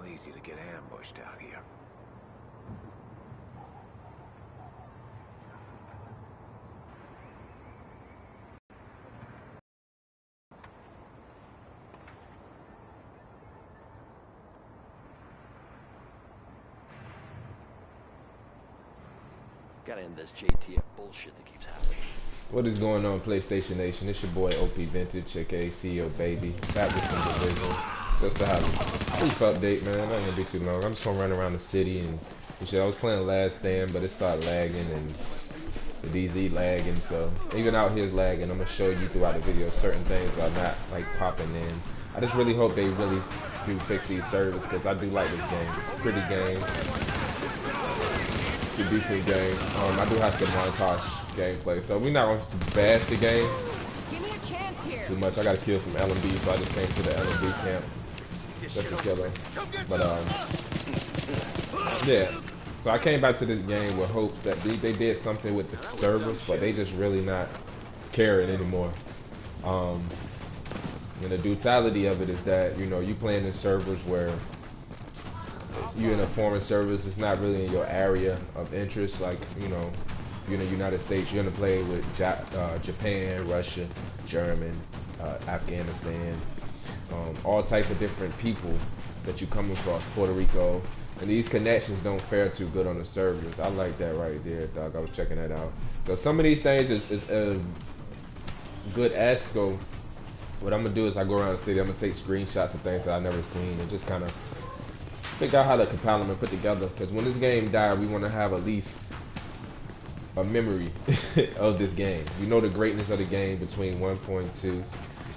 real easy to get ambushed out here. Gotta end this JTF bullshit that keeps happening. What is going on, PlayStation Nation? It's your boy OP Vintage, aka CEO Baby. Back with some Division. Just to have a brief update, man. Not gonna be too long. I'm just gonna run around the city and shit. I was playing Last Stand, but it started lagging and the DZ lagging. So even out here is lagging. I'm gonna show you throughout the video certain things are not like popping in. I just really hope they really do fix these servers because I do like this game. It's a pretty game. It's a decent game. I do have some montage gameplay, so we're not going to bash the game Give me a chance here. too much. I gotta kill some LMB, so I just came to the LMB camp just to kill him. But yeah. So I came back to this game with hopes that they did something with the servers, but they just really not caring anymore. And the brutality of it is that, you know, you playing in servers where you're in a foreign service, it's not really in your area of interest. Like, you know, if you're in the United States, you're gonna play with Japan, Russia, German, Afghanistan, all type of different people that you come across, Puerto Rico, and these connections don't fare too good on the servers. I like that right there, dog. I was checking that out. So some of these things is a good ask. So what I'm gonna do is I go around the city, I'm gonna take screenshots of things that I've never seen and just kind of figure out how to compile them and put together. Because when this game died, we want to have at least a memory of this game. You know the greatness of the game between 1.2,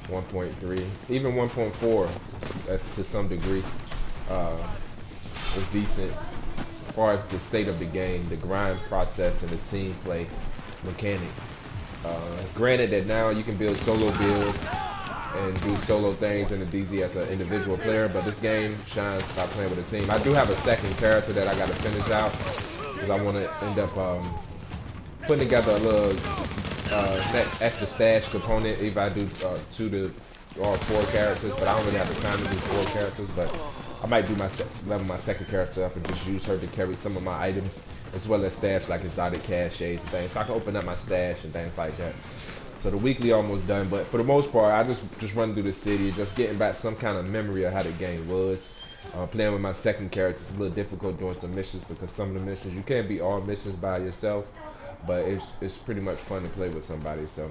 1.3, even 1.4. That's to some degree was decent as far as the state of the game, the grind process, and the team play mechanic. Granted that now you can build solo builds and do solo things in the DZ as an individual player, but this game shines by playing with a team. I do have a second character that I got to finish out because I want to end up putting together a little extra stash component if I do 2 to 4 characters, but I don't really have the time to do 4 characters. But I might do level my second character up and just use her to carry some of my items as well as stash like exotic caches and things, so I can open up my stash and things like that. So the weekly almost done, but for the most part, I just run through the city, just getting back some kind of memory of how the game was. Playing with my second character is a little difficult doing some missions because some of the missions, you can't beat all missions by yourself, but it's pretty much fun to play with somebody. So,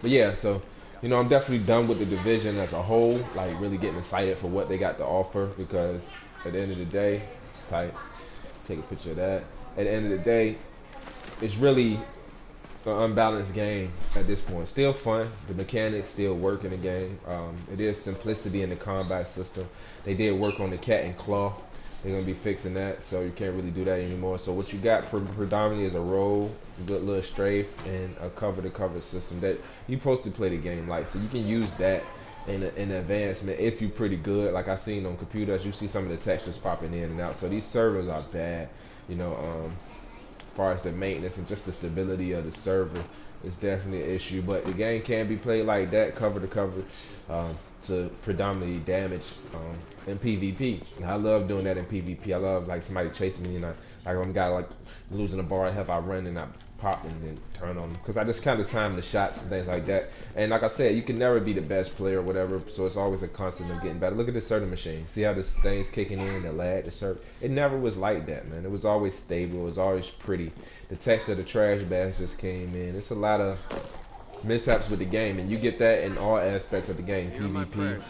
but yeah, so you know, I'm definitely done with the Division as a whole, like really getting excited for what they got to offer, because at the end of the day, it's tight. Take a picture of that. At the end of the day, it's really an unbalanced game at this point. Still fun. The mechanics still work in the game. It is simplicity in the combat system. They did work on the cat and claw. They're gonna be fixing that, so you can't really do that anymore. So what you got predominantly is a roll, a good little strafe, and a cover-to-cover system that you're supposed to play the game like. So you can use that in advancement if you're pretty good. Like I seen on computers, you see some of the textures popping in and out. So these servers are bad, you know. As far as the maintenance and just the stability of the server is definitely an issue, but the game can be played like that, cover to cover, to predominantly damage in PvP. And I love doing that in PvP. I love like somebody chasing me and like when a guy like losing a bar of health, I run and I pop and then turn on them because I just kind of time the shots and things like that. And like I said, you can never be the best player or whatever, so it's always a constant of getting better. Look at this certain machine. See how this thing's kicking in, the lag, the server. It never was like that, man. It was always stable. It was always pretty. The texture of the trash bags just came in. It's a lot of mishaps with the game, and you get that in all aspects of the game. PvP,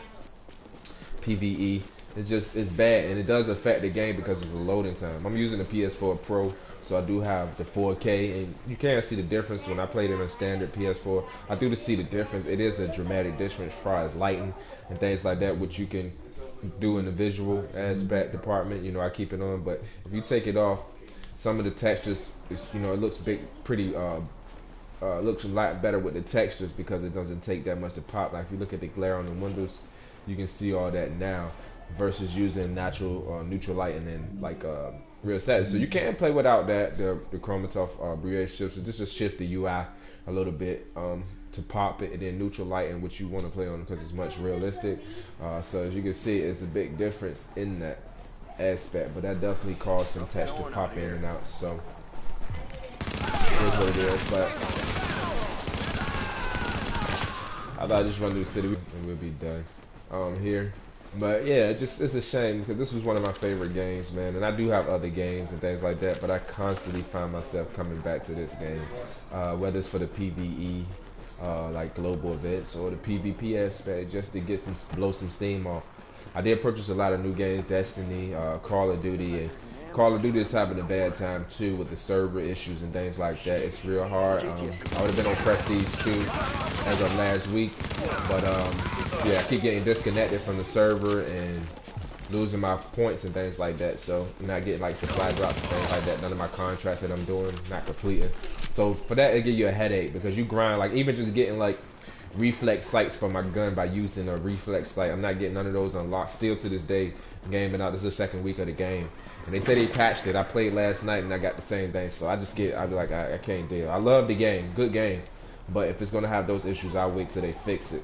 PvE. It's bad, and it does affect the game because it's a loading time. I'm using the PS4 Pro, so I do have the 4K, and you can't see the difference when I played it on standard PS4. I do see the difference. It is a dramatic difference as far as lighting and things like that, which you can do in the visual aspect department. You know, I keep it on, but if you take it off, some of the textures, you know, it looks pretty. Looks a lot better with the textures because it doesn't take that much to pop. Like if you look at the glare on the windows, you can see all that now versus using natural neutral lighting and like real settings. So you can play without that, the Chromatoph Brioche shifts. So just to shift the UI a little bit to pop it, and then neutral lighting, which you want to play on because it's much realistic. So as you can see, it's a big difference in that aspect, but that definitely caused some text to pop in and out. So here's what it is. But I thought I'd just run through the city and we'll be done here. But yeah, it's a shame because this was one of my favorite games, man. And I do have other games and things like that, but I constantly find myself coming back to this game, whether it's for the PvE, like global events, or the PvP aspect, just to get blow some steam off. I did purchase a lot of new games, Destiny, Call of Duty, and Call of Duty is having a bad time too with the server issues and things like that. It's real hard. I would have been on Prestige 2 as of last week, but yeah, I keep getting disconnected from the server and losing my points and things like that. So I'm not getting like supply drops and things like that. None of my contracts that I'm doing not completing. So for that, it give you a headache because you grind, like even just getting like reflex sights for my gun by using a reflex sight. I'm not getting none of those unlocked still to this day. Game been out, this is the second week of the game, and they say they patched it. I played last night and I got the same thing, so I'd be like, I can't deal. I love the game, good game, but if it's gonna have those issues, I'll wait till they fix it.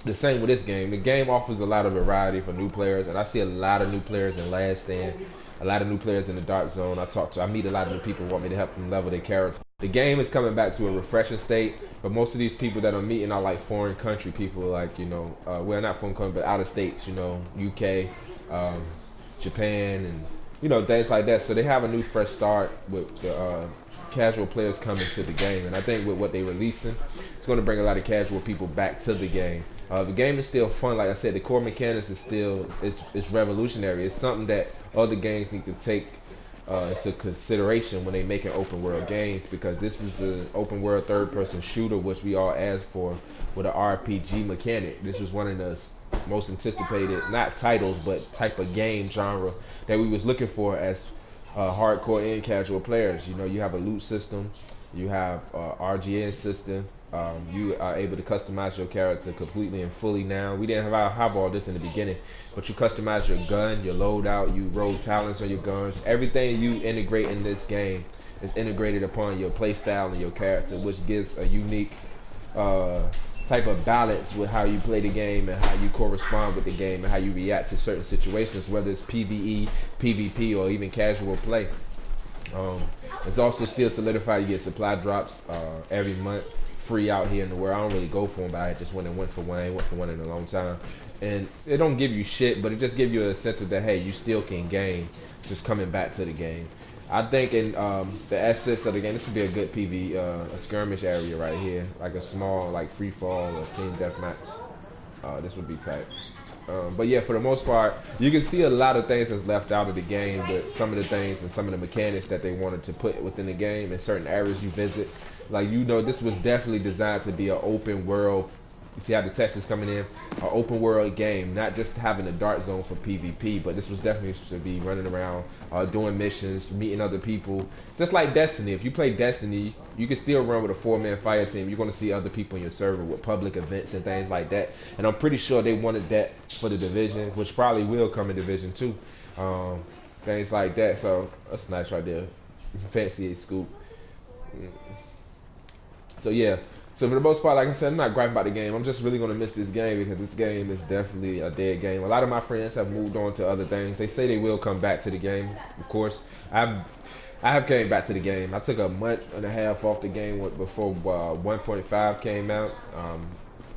The same with this game. The game offers a lot of variety for new players, and I see a lot of new players in Last Stand, a lot of new players in the Dark Zone. I meet a lot of new people who want me to help them level their character. The game is coming back to a refreshing state, but most of these people that I'm meeting are like foreign country people, like, you know, well, not foreign country, but out of states, you know, UK, Japan, and, you know, things like that. So they have a new fresh start with the casual players coming to the game, and I think with what they're releasing, it's going to bring a lot of casual people back to the game. The game is still fun. Like I said, the core mechanics is still, it's revolutionary. It's something that other games need to take into consideration when they making open world games, because this is an open world third person shooter, which we all asked for, with an RPG mechanic. This was one of the most anticipated, not titles, but type of game genre that we was looking for as hardcore and casual players. You know, you have a loot system, you have RGN system. You are able to customize your character completely and fully now. We didn't have all this in the beginning, but you customize your gun, your loadout, you roll talents on your guns. Everything you integrate in this game is integrated upon your playstyle and your character, which gives a unique type of balance with how you play the game and how you correspond with the game and how you react to certain situations, whether it's PvE, PvP, or even casual play. It's also still solidified. You get supply drops every month, free out here in the world. I don't really go for them, but I just went for one. I ain't went for one in a long time. And it don't give you shit, but it just gives you a sense of that, hey, you still can game, just coming back to the game. I think in the essence of the game, this would be a good PV, a skirmish area right here, like a small, like free fall or team deathmatch. This would be tight. But yeah, for the most part, you can see a lot of things that's left out of the game, but some of the things and some of the mechanics that they wanted to put within the game in certain areas you visit. Like, you know, this was definitely designed to be an open world. You see how the text is coming in? An open world game, not just having a dark zone for PvP, but this was definitely to be running around, doing missions, meeting other people. Just like Destiny. If you play Destiny, you can still run with a 4-man fire team. You're going to see other people in your server with public events and things like that. And I'm pretty sure they wanted that for the Division, which probably will come in Division 2. Things like that. So that's nice right there. Fancy a scoop. So yeah, so for the most part, like I said, I'm not griping about the game. I'm just really going to miss this game because this game is definitely a dead game. A lot of my friends have moved on to other things. They say they will come back to the game, of course. I have came back to the game. I took a month and a half off the game before 1.5 came out.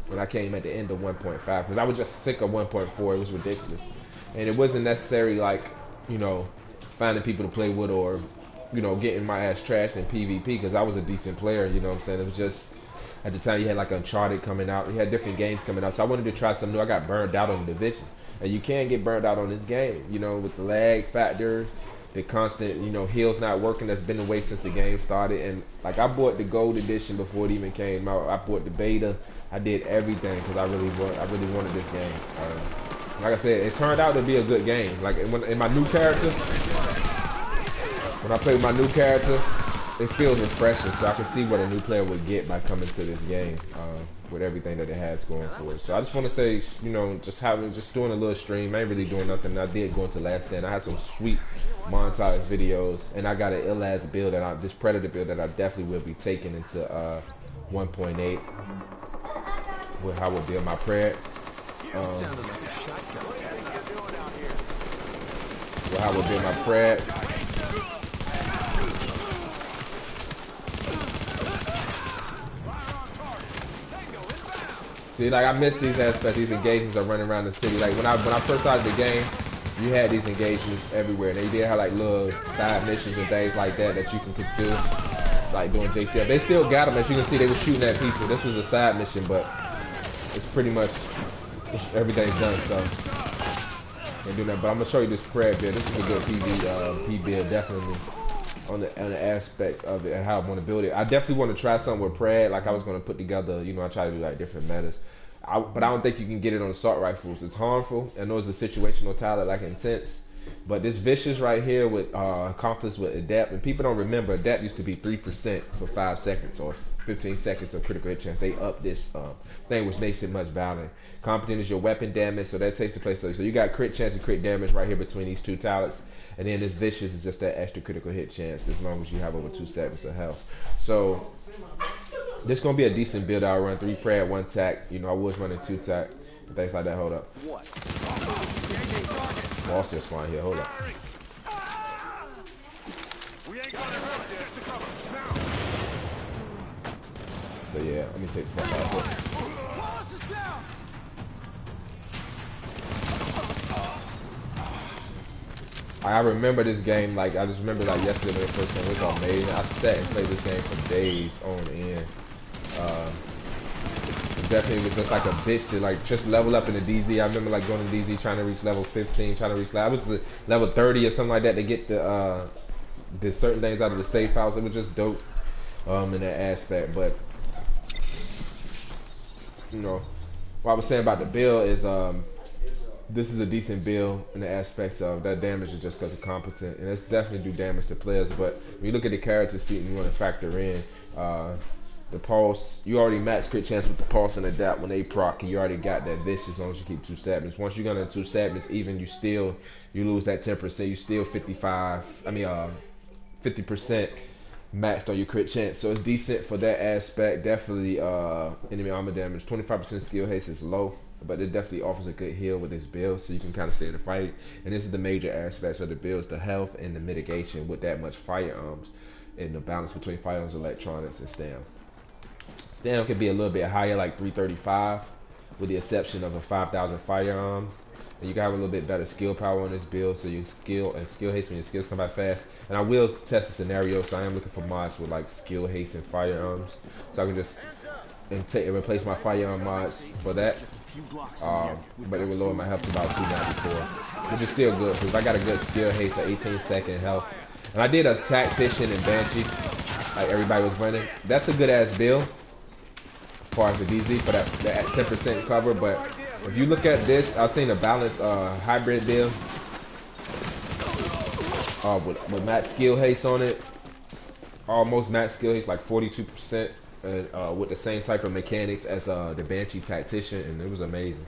When I came at the end of 1.5, because I was just sick of 1.4. It was ridiculous. And it wasn't necessarily like, you know, finding people to play with or, you know, getting my ass trashed in PvP, because I was a decent player, you know what I'm saying? It was just, at the time you had like Uncharted coming out, you had different games coming out, so I wanted to try something new. I got burned out on the Division, and you can't get burned out on this game, you know, with the lag factor, the constant, you know, heals not working. That's been the way since the game started. And like, I bought the gold edition before it even came out. I bought the beta. I did everything because I really wanted this game. Like I said, it turned out to be a good game. Like in my new character, when I play with my new character, it feels refreshing. So I can see what a new player would get by coming to this game with everything that it has going for it. So I just want to say, you know, just doing a little stream. I ain't really doing nothing. I did go into Last Stand. I had some sweet montage videos, and I got an ill-ass build, this Predator build that I definitely will be taking into 1.8. With how I would build my pred. Sounded like a shotgun. With how I would build my pred. See, like I miss these aspects. These engagements are running around the city. Like when I first started the game, you had these engagements everywhere. They did have like little side missions and things like that that you can do, like doing JTF. They still got them, as you can see. They were shooting at people. This was a side mission, but it's pretty much everything's done. So can't do that. But I'm gonna show you this pred build. This is a good P build, definitely on the aspects of it and how I want to build it. I definitely want to try something with pred. Like I was gonna put together, you know, I try to do like different metas. But I don't think you can get it on assault rifles. It's harmful. I know it's a situational talent like intense. But this vicious right here with accomplice with adapt, and people don't remember adapt used to be 3% for 5 seconds or 15 seconds of critical hit chance. They up this thing, which makes it much violent. Competent is your weapon damage, so that takes the place of it. So you got crit chance and crit damage right here between these two talents. And then this vicious is just that extra critical hit chance as long as you have over 2 seconds of health. So this is gonna be a decent build. I'll run 3 pred, 1 tac. You know, I was running 2 tac and things like that. Hold up. Wall still spawn here. Hold up. So yeah, let me take this back out. I remember this game like I just remember like yesterday when it first came. It was amazing. I sat and played this game for days on end. It definitely was just like a bitch to like just level up in the DZ. I remember like going to DZ trying to reach level 15, trying to reach I was level 30 or something like that to get the certain things out of the safe house. It was just dope in that aspect. But you know, what I was saying about the build is this is a decent build in the aspects of that damage is just because of competent, and it's definitely do damage to players. But when you look at the character sheet and you want to factor in the pulse, you already max crit chance with the pulse and adapt when they proc, and you already got that vicious as long as you keep 2 stabs. Once you got into 2 stabs, even you lose that 10%. You still 50% maxed on your crit chance, so it's decent for that aspect. Definitely enemy armor damage. 25% skill haste is low, but it definitely offers a good heal with this build, so you can kind of stay in the fight. And this is the major aspects of the builds: the health and the mitigation with that much firearms, and the balance between firearms, electronics, and stam. Stam can be a little bit higher, like 335, with the exception of a 5,000 firearm. And you can have a little bit better skill power on this build, so your skill haste when your skills come back fast. And I will test a scenario, so I am looking for mods with like skill haste and firearms, so I can just replace my firearm mods for that. But it will lower my health to about 294, which is still good because I got a good skill haste at 18-second health. And I did a tactician and banshee, like everybody was running. That's a good ass build as far as the DZ for that 10% cover. But if you look at this, I've seen a balanced hybrid build with max skill haste on it, almost max skill haste, like 42%. With the same type of mechanics as the Banshee Tactician, and it was amazing.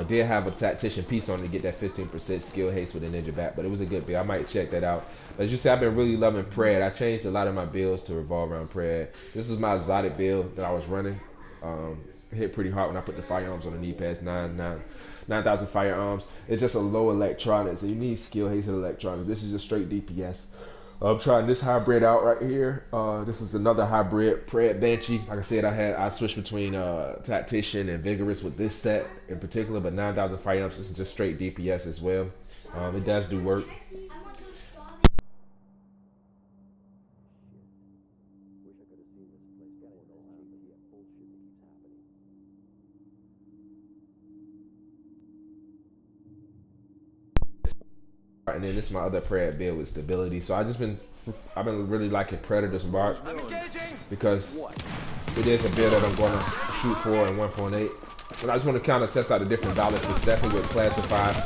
Did have a Tactician piece on it to get that 15% skill haste with a ninja bat, but it was a good build. I might check that out. But as you see, I've been really loving pred. I changed a lot of my builds to revolve around pred. This is my exotic build that I was running. Hit pretty hard when I put the firearms on the knee pads. 9,000 firearms. It's just a low electronics, and you need skill haste and electronics. This is just straight DPS. I'm trying this hybrid out right here. This is another hybrid pred Banshee. Like I said, I switched between Tactician and Vigorous with this set in particular, but 9,000 firearms. This is just straight DPS as well. It does do work. And then this is my other pred build with stability. So I've been really liking Predator's Mark because it is a build that I'm going to shoot for in 1.8. But I just want to kind of test out the different balances, definitely with classified,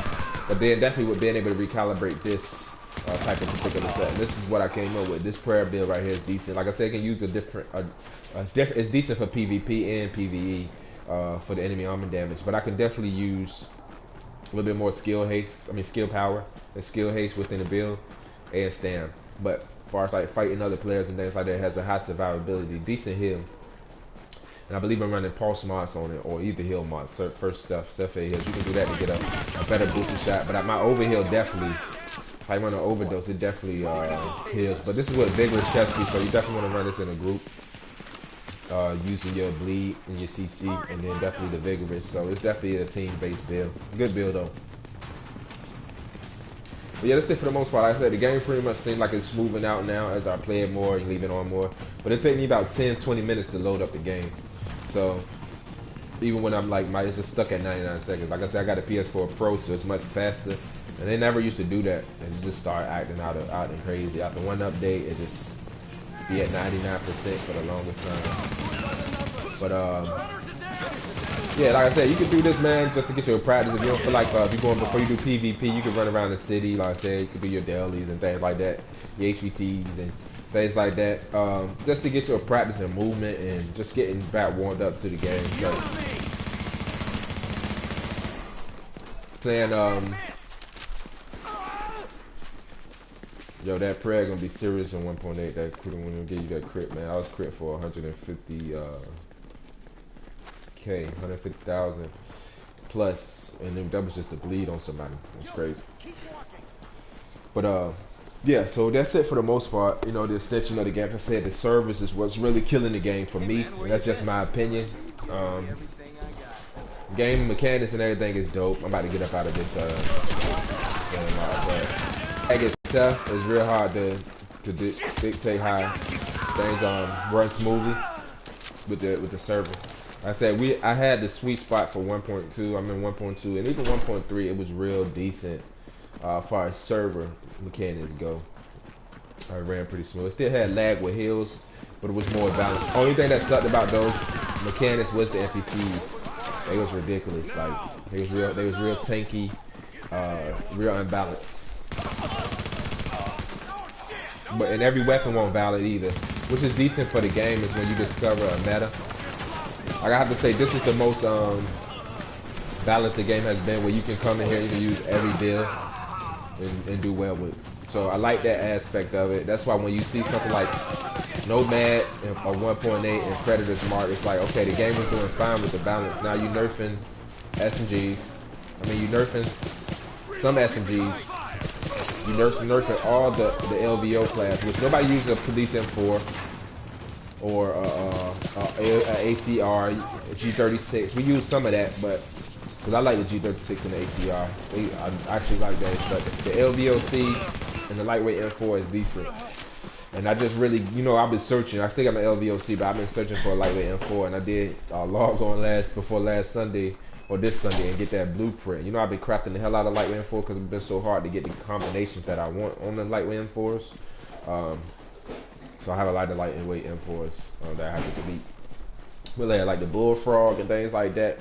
but then definitely with being able to recalibrate this type of particular set. And this is what I came up with. This pred build right here is decent. Like I said, it can use a different. It's decent for PvP and PvE for the enemy armor damage, but I can definitely use a little bit more skill power and skill haste within the build and stam. But as far as like fighting other players and things like that, it has a high survivability, decent heal. And I believe I'm running pulse mods on it, or either heal mods. First stuff, self-aid heals. You can do that to get a better boosted shot. But my overheal definitely, if I run an overdose, it definitely heals. But this is what vigorous chest piece, so you definitely want to run this in a group. Using your bleed and your CC, and then definitely the vigorous. So it's definitely a team-based build. Good build though. But yeah, that's it for the most part. Like I said, the game pretty much seems like it's smoothing out now as I play it more and leave it on more. But it takes me about 10-20 minutes to load up the game. So even when I'm like, it's just stuck at 99 seconds. Like I said, I got a PS4 Pro, so it's much faster. And they never used to do that. And just start acting out and crazy. After one update, it just be at 99% for the longest time. But yeah, like I said, you can do this, man, just to get your practice. If you don't feel like if you're going before you do PvP, you can run around the city. Like I said, you can do your dailies and things like that, your HVTs and things like that, just to get your practice and movement and just getting back warmed up to the game. So, playing yo, that prayer gonna be serious in 1.8. That crit when we give you that crit, man. I was crit for 150 K, 150,000 plus, and then that was just a bleed on somebody. It's crazy. But yeah, so that's it for the most part. You know, the extension of the game. Like I said, the service is what's really killing the game for me. And that's just my opinion. Game mechanics and everything is dope. I'm about to get up out of this game itself is real hard to dictate how things run smoothly with the server. I said I had the sweet spot for 1.2. I'm in 1.2, and even 1.3 it was real decent as far as server mechanics go. I ran pretty smooth. It still had lag with heals, but it was more balanced. Only thing that sucked about those mechanics was the NPCs. They was ridiculous. Like they was real tanky, real unbalanced. And every weapon won't valid either, which is decent for the game. Is when you discover a meta. Like I have to say, this is the most balanced the game has been, where you can come in here, you can use every build and do well with. So I like that aspect of it. That's why when you see something like Nomad or 1.8 and Predator's Mark, it's like, okay, the game is doing fine with the balance. Now you nerfing SMGs. I mean, you nerfing some SMGs. You nerfing all the LVO class, which nobody uses a Police M4 or ACR, G36. We use some of that, but because I like the G36 and the ACR, I actually like that. But the LVOC and the lightweight M4 is decent. And I just really, you know, I've been searching. I still got my LVOC, but I've been searching for a lightweight M4, and I did log on before last Sunday. Or this Sunday and get that blueprint. You know, I've been crafting the hell out of lightweight M4 because it's been so hard to get the combinations that I want on the lightweight M4s. So I have a lot of lightweight M4s that I have to delete. But like the Bullfrog and things like that,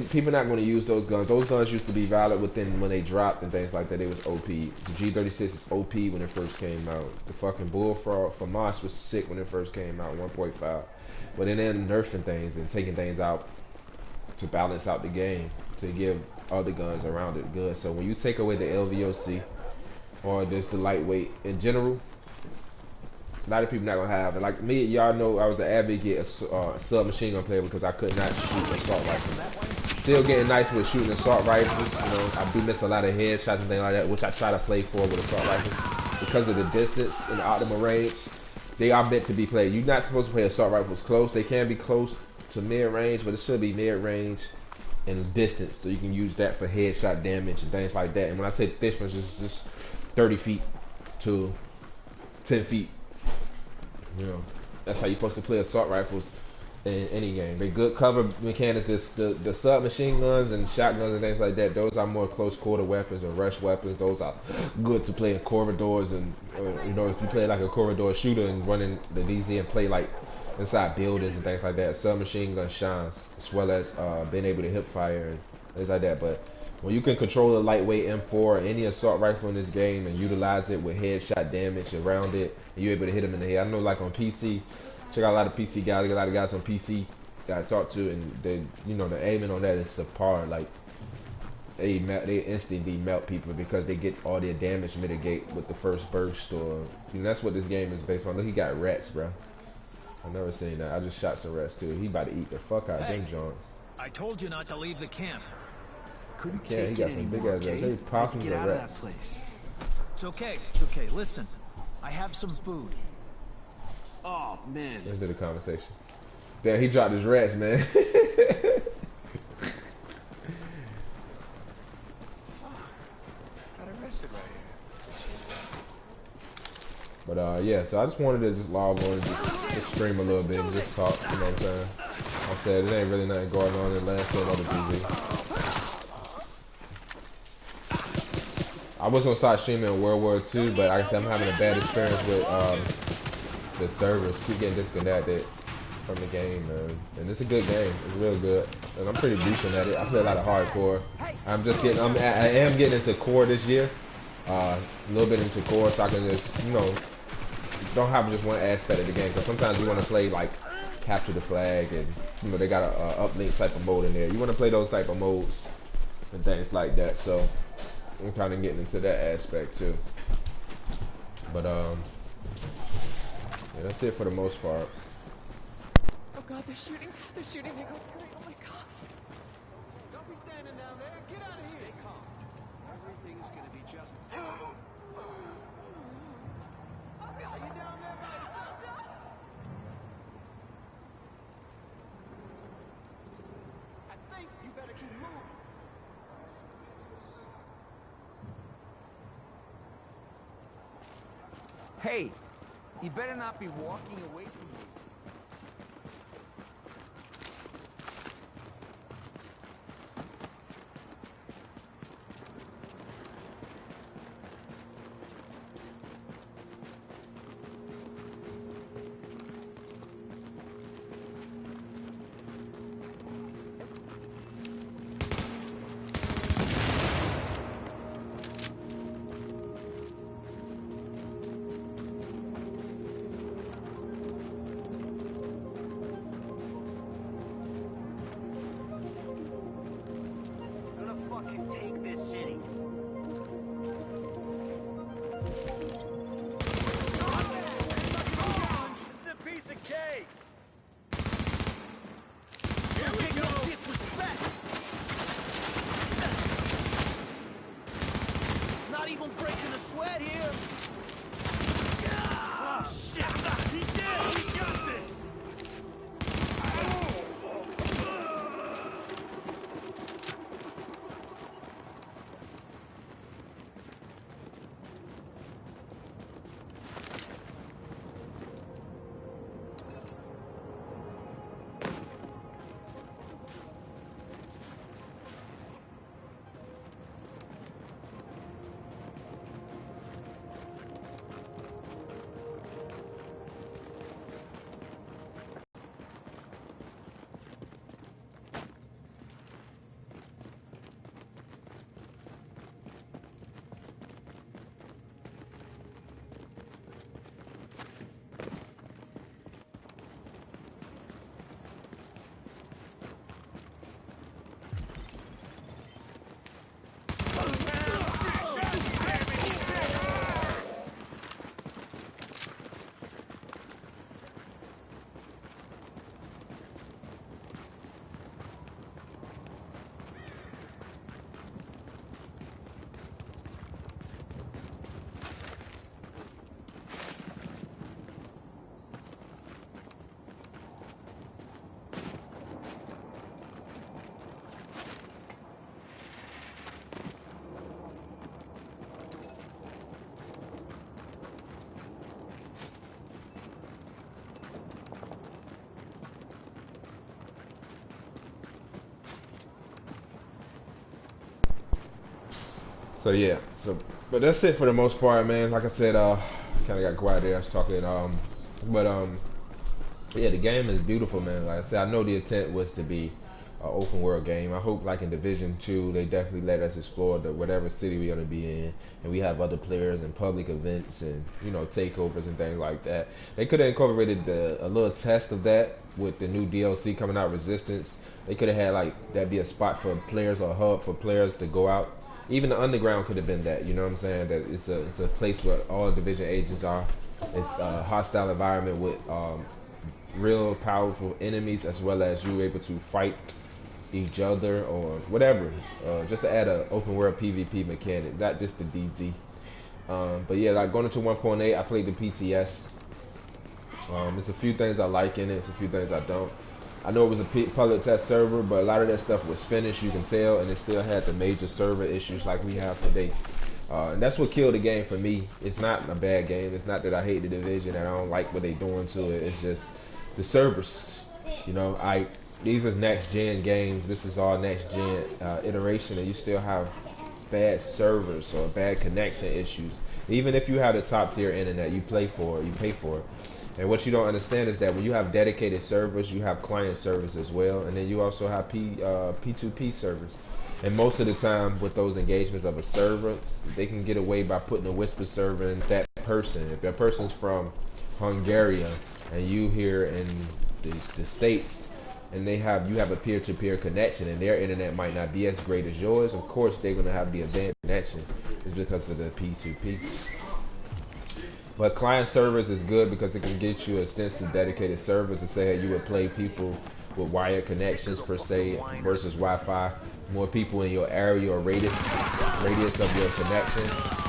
people not going to use those guns. Those guns used to be valid when they dropped and things like that. They was OP. The G36 is OP when it first came out. The fucking Bullfrog for Mosh was sick when it first came out, 1.5. But then they're nerfing things and taking things out to balance out the game, to give other guns around it good. So when you take away the LVOC or just the lightweight in general, a lot of people not gonna have it. Like me, y'all know I was an advocate of submachine gun player because I could not shoot assault rifles. Still getting nice with shooting assault rifles. You know, I do miss a lot of headshots and things like that, which I try to play for with assault rifles because of the distance and the optimal range. They are meant to be played. You're not supposed to play assault rifles close. They can be close to mid-range, but it should be mid-range and distance, so you can use that for headshot damage and things like that. And when I say distance, it's just 30 feet to 10 feet. You know, that's how you're supposed to play assault rifles in any game. They good cover mechanics. The submachine guns and shotguns and things like that, those are more close quarter weapons or rush weapons. Those are good to play in corridors, and you know, if you play like a corridor shooter and running the DZ and play like inside buildings and things like that, submachine gun shines, as well as being able to hip fire and things like that. But when you can control a lightweight M4 or any assault rifle in this game and utilize it with headshot damage around it, and you're able to hit them in the head. I know, like on PC, check out a lot of PC guys. A lot of guys on PC that I talk to, and they, you know, the aiming on that is subpar. Like they instantly melt people because they get all their damage mitigate with the first burst, or you know, that's what this game is based on. Look, he got rats, bro. I never seen that. I just shot some rats too. He about to eat the fuck out of them joints. I told you not to leave the camp. Couldn't Yeah, he take got it some big anymore, ass okay? rats. They Had to possums get or out of that rats. place. It's okay. It's okay. Listen, I have some food. Oh man. Let's do the conversation. Damn, he dropped his rats, man. Got arrested right here. But yeah, so I just wanted to just log on and just stream a little bit and just talk, you know what I'm saying? I said it ain't really nothing going on in last game of the TV. I was gonna start streaming World War II, but like I said, I'm having a bad experience with the servers. Keep getting disconnected from the game, man. And it's a good game. It's real good, and I'm pretty decent at it. I play a lot of hardcore. I am getting into core this year. A little bit into core, so I can just, you know, don't have just one aspect of the game. Because sometimes you want to play like capture the flag, and you know they got a uplink type of mode in there. You want to play those type of modes and things like that. So I'm kind of getting into that aspect too. But yeah, that's it for the most part. Oh God, they're shooting. They're shooting. They go through. Oh my God. Don't be standing down there. Get out of here. Stay calm. Everything's gonna be just fine. Are you down there by yourself? I think you better keep moving. Hey, you better not be walking away from me. So yeah, but that's it for the most part, man. Like I said, kind of got quiet there. I was talking, but yeah, the game is beautiful, man. Like I said, I know the intent was to be an open world game. I hope, like in Division 2, they definitely let us explore whatever city we're gonna be in, and we have other players and public events and, you know, takeovers and things like that. They could have incorporated a little test of that with the new DLC coming out, Resistance. They could have had like that be a spot for players or a hub for players to go out. Even the underground could have been that, you know what I'm saying? That it's a place where all division agents are. It's a hostile environment with real powerful enemies, as well as you able to fight each other or whatever. Just to add a open world PvP mechanic, not just the DZ. But yeah, like going into 1.8, I played the PTS. There's a few things I like in it, there's a few things I don't. I know it was a public test server, but a lot of that stuff was finished, you can tell, and it still had the major server issues like we have today. And that's what killed the game for me. It's not a bad game. It's not that I hate the Division and I don't like what they doing to it. It's just the servers. You know, these are next gen games. This is all next gen iteration, and you still have bad servers or bad connection issues. Even if you have the top tier internet, you pay for it. And what you don't understand is that when you have dedicated servers, you have client servers as well, and then you also have P2P servers. And most of the time with those engagements of a server, they can get away by putting a whisper server in that person. If that person's from Hungary and you here in the States, and you have a peer-to-peer connection, and their internet might not be as great as yours, of course they're going to have the advanced connection. It's because of the P2P. But client servers is good because it can get you extensive dedicated servers to say, hey, you would play people with wired connections per se versus Wi-Fi. More people in your area or radius of your connection.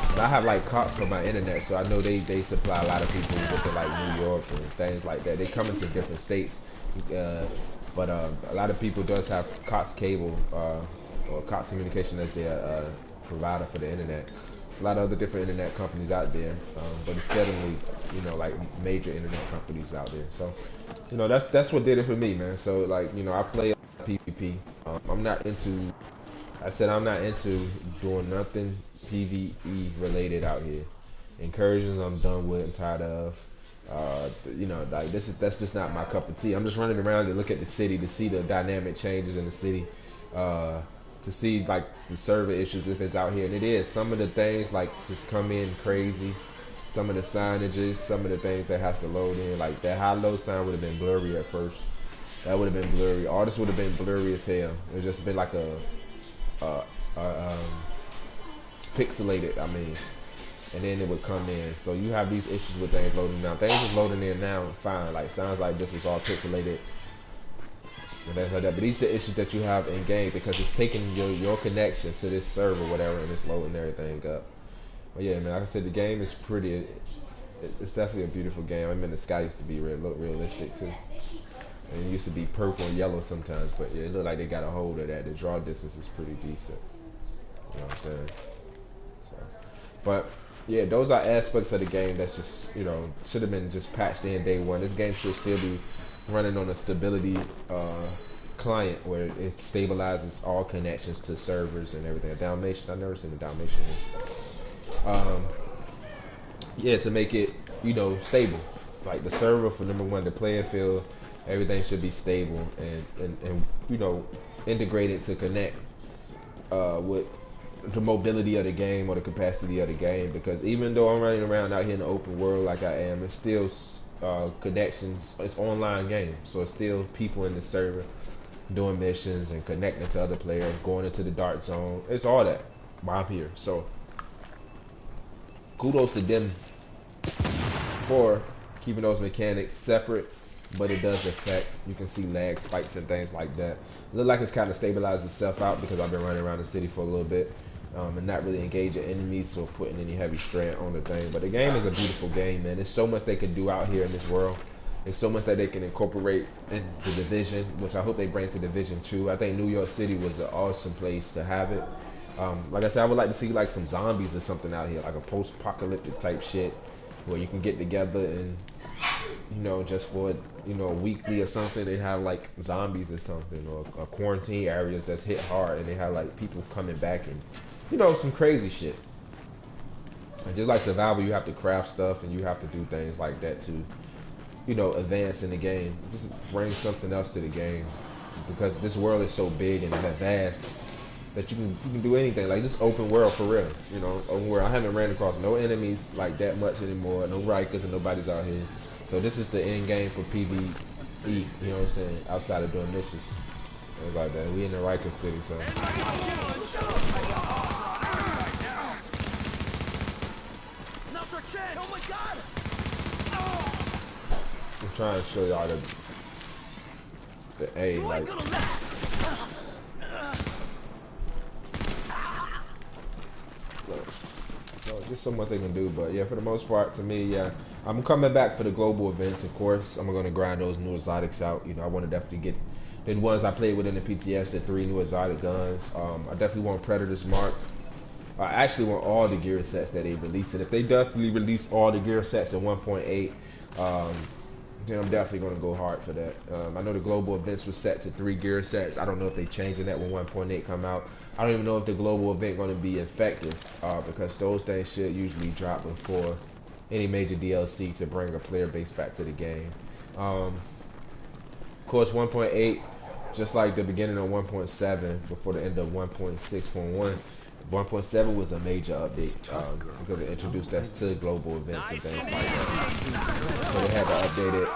But I have like COTS for my internet, so I know they supply a lot of people with like New York and things like that. They come into different states, but a lot of people does have COTS cable or COTS communication as their provider for the internet. There's a lot of other different internet companies out there, but it's definitely, you know, like major internet companies out there. So, you know, that's what did it for me, man. So like, you know, I play PvP. I'm not into doing nothing PvE related out here. Incursions I'm done with, I'm tired of. You know, like that's just not my cup of tea. I'm just running around to look at the city, to see the dynamic changes in the city, to see like the server issues if it's out here. And it is. Some of the things like just come in crazy. Some of the signages, some of the things that has to load in, like that high-low sign would have been blurry at first. That would have been blurry. All this would have been blurry as hell. It would just been like pixelated, I mean. And then it would come in. So you have these issues with things loading down. Things is loading in now, fine. Like, sounds like this was all pixelated and things like that. But these are the issues that you have in game because it's taking your connection to this server, whatever, and it's loading everything up. But yeah, man, like I said, the game is pretty. It's definitely a beautiful game. I mean, the sky used to be look realistic too. And it used to be purple and yellow sometimes, but yeah, it looked like they got a hold of that. The draw distance is pretty decent. You know what I'm saying? So, but yeah, those are aspects of the game that's just, you know, should have been just patched in day one. This game should still be running on a stability client where it stabilizes all connections to servers and everything. A Dalmatian, I've never seen a Dalmatian. Yeah, to make it, you know, stable. Like the server for number one, the playing field, everything should be stable and you know, integrated to connect with the mobility of the game or the capacity of the game. Because even though I'm running around out here in the open world like I am, it's still connections. It's online game, so it's still people in the server doing missions and connecting to other players, going into the dark zone. It's all that while I'm here. So kudos to them for keeping those mechanics separate, but it does affect. You can see lag spikes and things like that. It looks like it's kind of stabilized itself out because I've been running around the city for a little bit and not really engaging enemies or putting any heavy strain on the thing. But the game is a beautiful game, man. There's so much they can do out here in this world. There's so much that they can incorporate in the Division, which I hope they bring to Division 2. I think New York City was an awesome place to have it. Like I said, I would like to see like some zombies or something out here, like a post-apocalyptic type shit, where you can get together and, you know, just for, you know, weekly or something, they have like zombies or something, or quarantine areas that's hit hard, and they have like people coming back and, you know, some crazy shit. And just like survival, you have to craft stuff and you have to do things like that to, you know, advance in the game. Just bring something else to the game, because this world is so big and that vast that you can do anything. Like this open world for real, you know, open world. I haven't ran across no enemies like that much anymore, no Rikers, and nobody's out here. So this is the end game for PvE, you know what I'm saying, outside of doing missions. Things like that. We in the Riker City, so. I'm trying to show y'all the the A, like. So just so much they can do, but yeah, for the most part, to me, yeah, I'm coming back for the global events. Of course, I'm gonna grind those new exotics out. You know, I want to definitely get the ones I played with in the PTS, the 3 new exotic guns. I definitely want Predator's Mark. I actually want all the gear sets that they release, and if they definitely release all the gear sets in 1.8, then I'm definitely going to go hard for that. I know the global events was set to 3 gear sets. I don't know if they changing that when 1.8 come out. I don't even know if the global event going to be effective because those things should usually drop before any major DLC to bring a player base back to the game. Of course, 1.8, just like the beginning of 1.7 before the end of 1.6.1, 1.7 was a major update because it introduced us to global events and things like that. So they had to update it.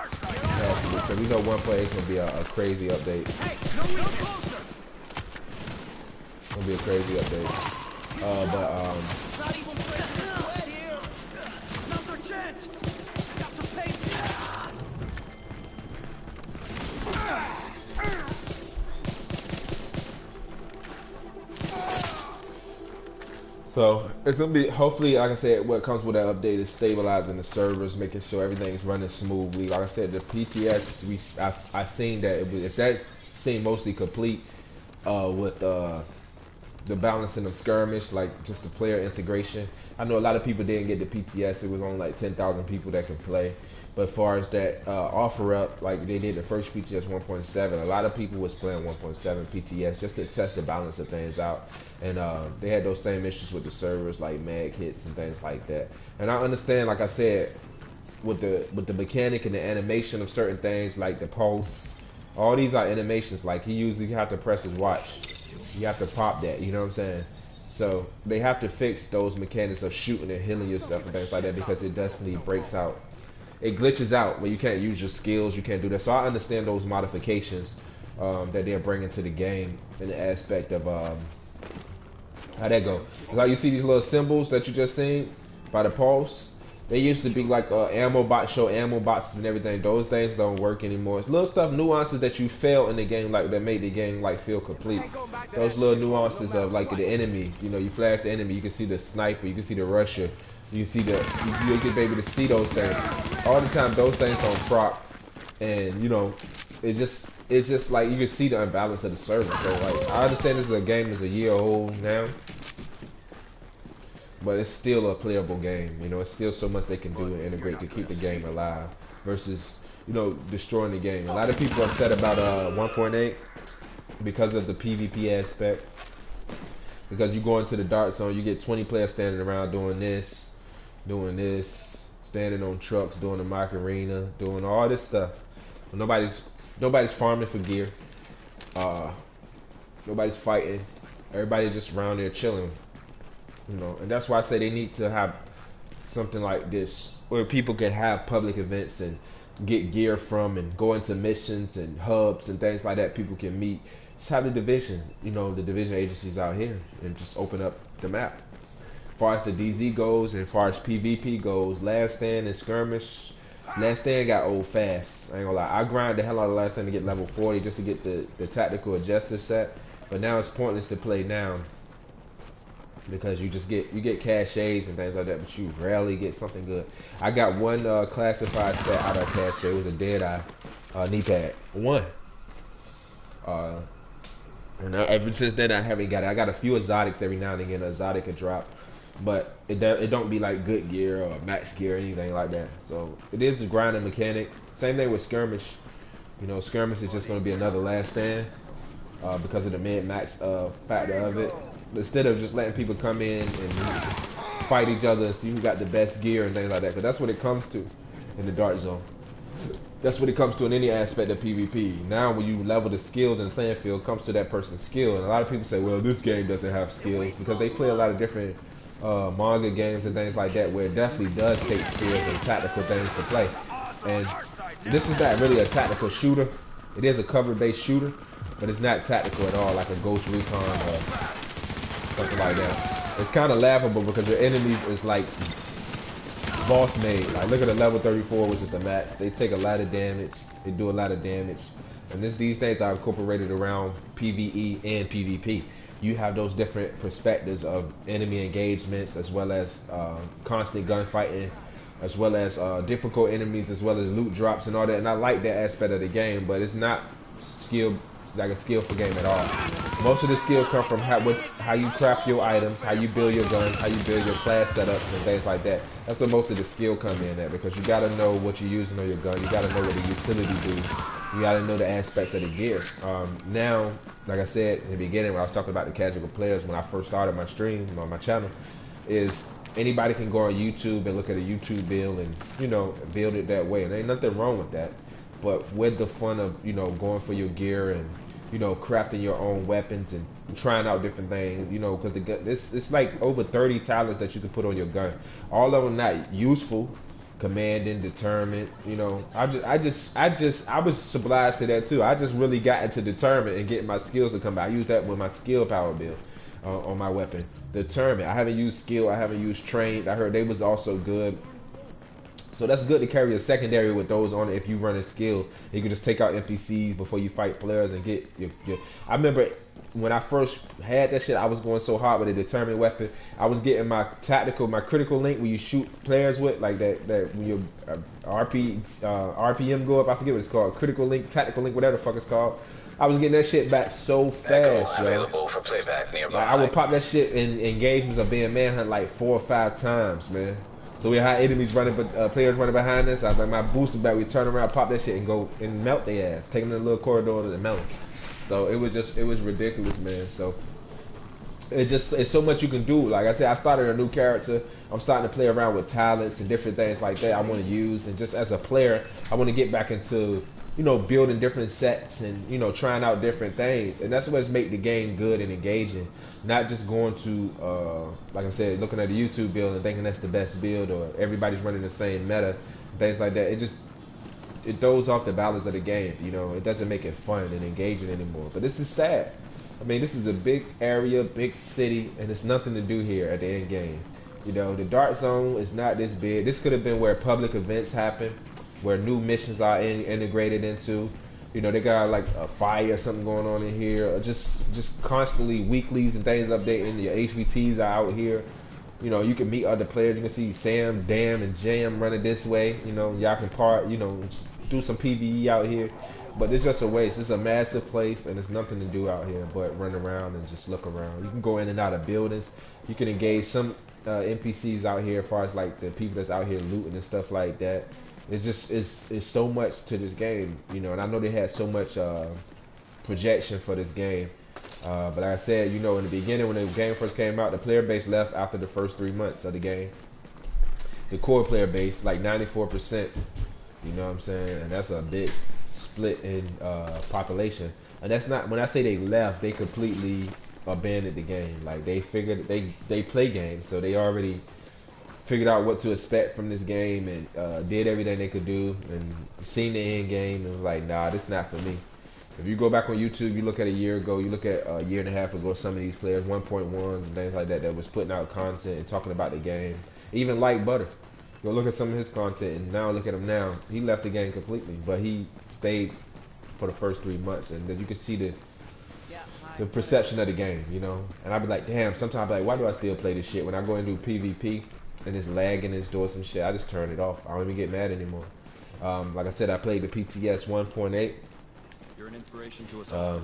So we know 1.8 is going to be a crazy update. It's going to be a crazy update. Not even playing here. Another chance. Got to pay. So it's gonna be, hopefully, like I said, what comes with that update is stabilizing the servers, making sure everything's running smoothly. Like I said, the PTS, I seen that if that seemed mostly complete with the balancing of skirmish, like just the player integration. I know a lot of people didn't get the PTS. It was only like 10,000 people that could play. But as far as that offer up, like they did the first PTS 1.7, a lot of people was playing 1.7 PTS just to test the balance of things out. And they had those same issues with the servers, like mag hits and things like that. And I understand, like I said, with the mechanic and the animation of certain things, like the pulse, all these are animations. Like he usually have to press his watch. You have to pop that, you know what I'm saying? So they have to fix those mechanics of shooting and healing yourself and things like that because it definitely breaks out. It glitches out where you can't use your skills, you can't do that. So I understand those modifications that they're bringing to the game in the aspect of how'd that go? Like you see these little symbols that you just seen by the pulse. They used to be like ammo box, show ammo boxes and everything. Those things don't work anymore. It's little stuff, nuances that you fail in the game, like that made the game like feel complete. Those little nuances of like the enemy. You know, you flash the enemy, you can see the sniper, you can see the rusher, you see the you get able to see those things. All the time, those things don't proc, and you know, it's just like you can see the imbalance of the server. So like, I understand this is a game that's a year old now, but it's still a playable game. You know, it's still so much they can do and integrate to keep the game alive versus, you know, destroying the game. A lot of people are upset about 1.8 because of the PvP aspect. Because you go into the dark zone, you get 20 players standing around doing this, standing on trucks, doing the mock arena, doing all this stuff. Nobody's farming for gear. Nobody's fighting. Everybody's just around there chilling. You know, and that's why I say they need to have something like this where people can have public events and get gear from and go into missions and hubs and things like that. People can meet. Just have the division, you know, the division agencies out here and just open up the map. As far as the DZ goes and as far as PvP goes, Last Stand and Skirmish, Last Stand got old fast. I ain't gonna lie. I grind the hell out of Last Stand to get level 40 just to get the tactical adjuster set. But now it's pointless to play now because you get cachets and things like that, but you rarely get something good. I got one classified set out of cache. It was a Deadeye knee pad. One. And ever since then I haven't got it. I got a few exotics every now and again. An exotic could drop, but it don't be like good gear or max gear or anything like that. So it is the grinding mechanic. Same thing with Skirmish. You know, Skirmish is just going to be another Last Stand because of the mid-max factor of it. Instead of just letting people come in and fight each other and see who got the best gear and things like that, because that's what it comes to in the dark zone. That's what it comes to in any aspect of PvP. Now when you level the skills in the playing field, it comes to that person's skill. And a lot of people say, well, this game doesn't have skills, because they play a lot of different manga games and things like that where it definitely does take skills and tactical things to play. And this is not really a tactical shooter. It is a cover-based shooter, but it's not tactical at all, like a Ghost Recon or something like that. It's kind of laughable because your enemy is like boss made. Like look at the level 34, which is the max. They take a lot of damage. They do a lot of damage. And these days are incorporated around PvE and PvP. You have those different perspectives of enemy engagements, as well as constant gunfighting, as well as difficult enemies, as well as loot drops and all that. And I like that aspect of the game, but it's not like a skillful game at all. Most of the skill come from how you craft your items, how you build your guns, how you build your class setups and things like that. That's where most of the skill come in at, because you gotta know what you're using on your gun. You gotta know what the utility do. You gotta know the aspects of the gear. Now, like I said in the beginning when I was talking about the casual players, when I first started my stream on my channel, is anybody can go on YouTube and look at a YouTube build and, you know, build it that way. And ain't nothing wrong with that. But with the fun of, you know, going for your gear and, you know, crafting your own weapons and trying out different things, you know, because the gun, it's like over 30 talents that you can put on your gun. All of them not useful, commanding, determined, you know. I was obliged to that too. I just really got into determined and getting my skills to come out. I used that with my skill power build on my weapon. Determined. I haven't used skill. I haven't used trained. I heard they was also good. So that's good to carry a secondary with those on it if you run a skill. You can just take out NPCs before you fight players and get your I remember when I first had that shit, I was going so hard with a determined weapon. I was getting my critical link where you shoot players with, like that when your RPM go up. I forget what it's called. Critical link, tactical link, whatever the fuck it's called. I was getting that shit back so fast, yo. Available for playback nearby. Like, I would pop that shit in engagements of being manhunt like 4 or 5 times, man. So we had enemies running, players running behind us. I was like, my booster back, we turn around, pop that shit, and go and melt their ass, take them in the little corridor and melt them. So it was ridiculous, man. So it's so much you can do. Like I said, I started a new character. I'm starting to play around with talents and different things like that I want to use. And just as a player, I want to get back into, you know, building different sets and, you know, trying out different things. And that's what's make the game good and engaging. Not just going to, like I said, looking at a YouTube build and thinking that's the best build, or everybody's running the same meta, things like that. It throws off the balance of the game, you know. It doesn't make it fun and engaging anymore. But this is sad. I mean, this is a big area, big city, and there's nothing to do here at the end game. You know, the Dark Zone is not this big. This could have been where public events happen, where new missions are integrated into. You know, they got like a fire or something going on in here. Or just constantly weeklies and things updating. Your HVTs are out here. You know, you can meet other players. You can see Sam, Dam, and Jam running this way. You know, y'all can do some PvE out here. But it's just a waste. It's a massive place, and there's nothing to do out here but run around and just look around. You can go in and out of buildings. You can engage some NPCs out here, as far as like the people that's out here looting and stuff like that. It's just it's so much to this game, you know. And I know they had so much projection for this game, but like I said, you know, in the beginning when the game first came out, the player base left after the first 3 months of the game. The core player base, like 94%. You know what I'm saying? And that's a big split in population. And that's not, when I say they left, they completely abandoned the game. Like they figured they play games, so they already figured out what to expect from this game and did everything they could do and seen the end game and was like, nah, this is not for me. If you go back on YouTube, you look at a year ago, you look at a year and a half ago, some of these players, 1.1s and things like that, that was putting out content and talking about the game. Even Light Butter. Go look at some of his content and now look at him now. He left the game completely, but he stayed for the first 3 months, and then you can see the perception of the game, you know. And I'd be like, damn, sometimes I'd be like, why do I still play this shit? When I go and do PvP and it's lagging and it's doing some shit, I just turn it off. I don't even get mad anymore. Like I said, I played the PTS 1.8. You're an inspiration to us all.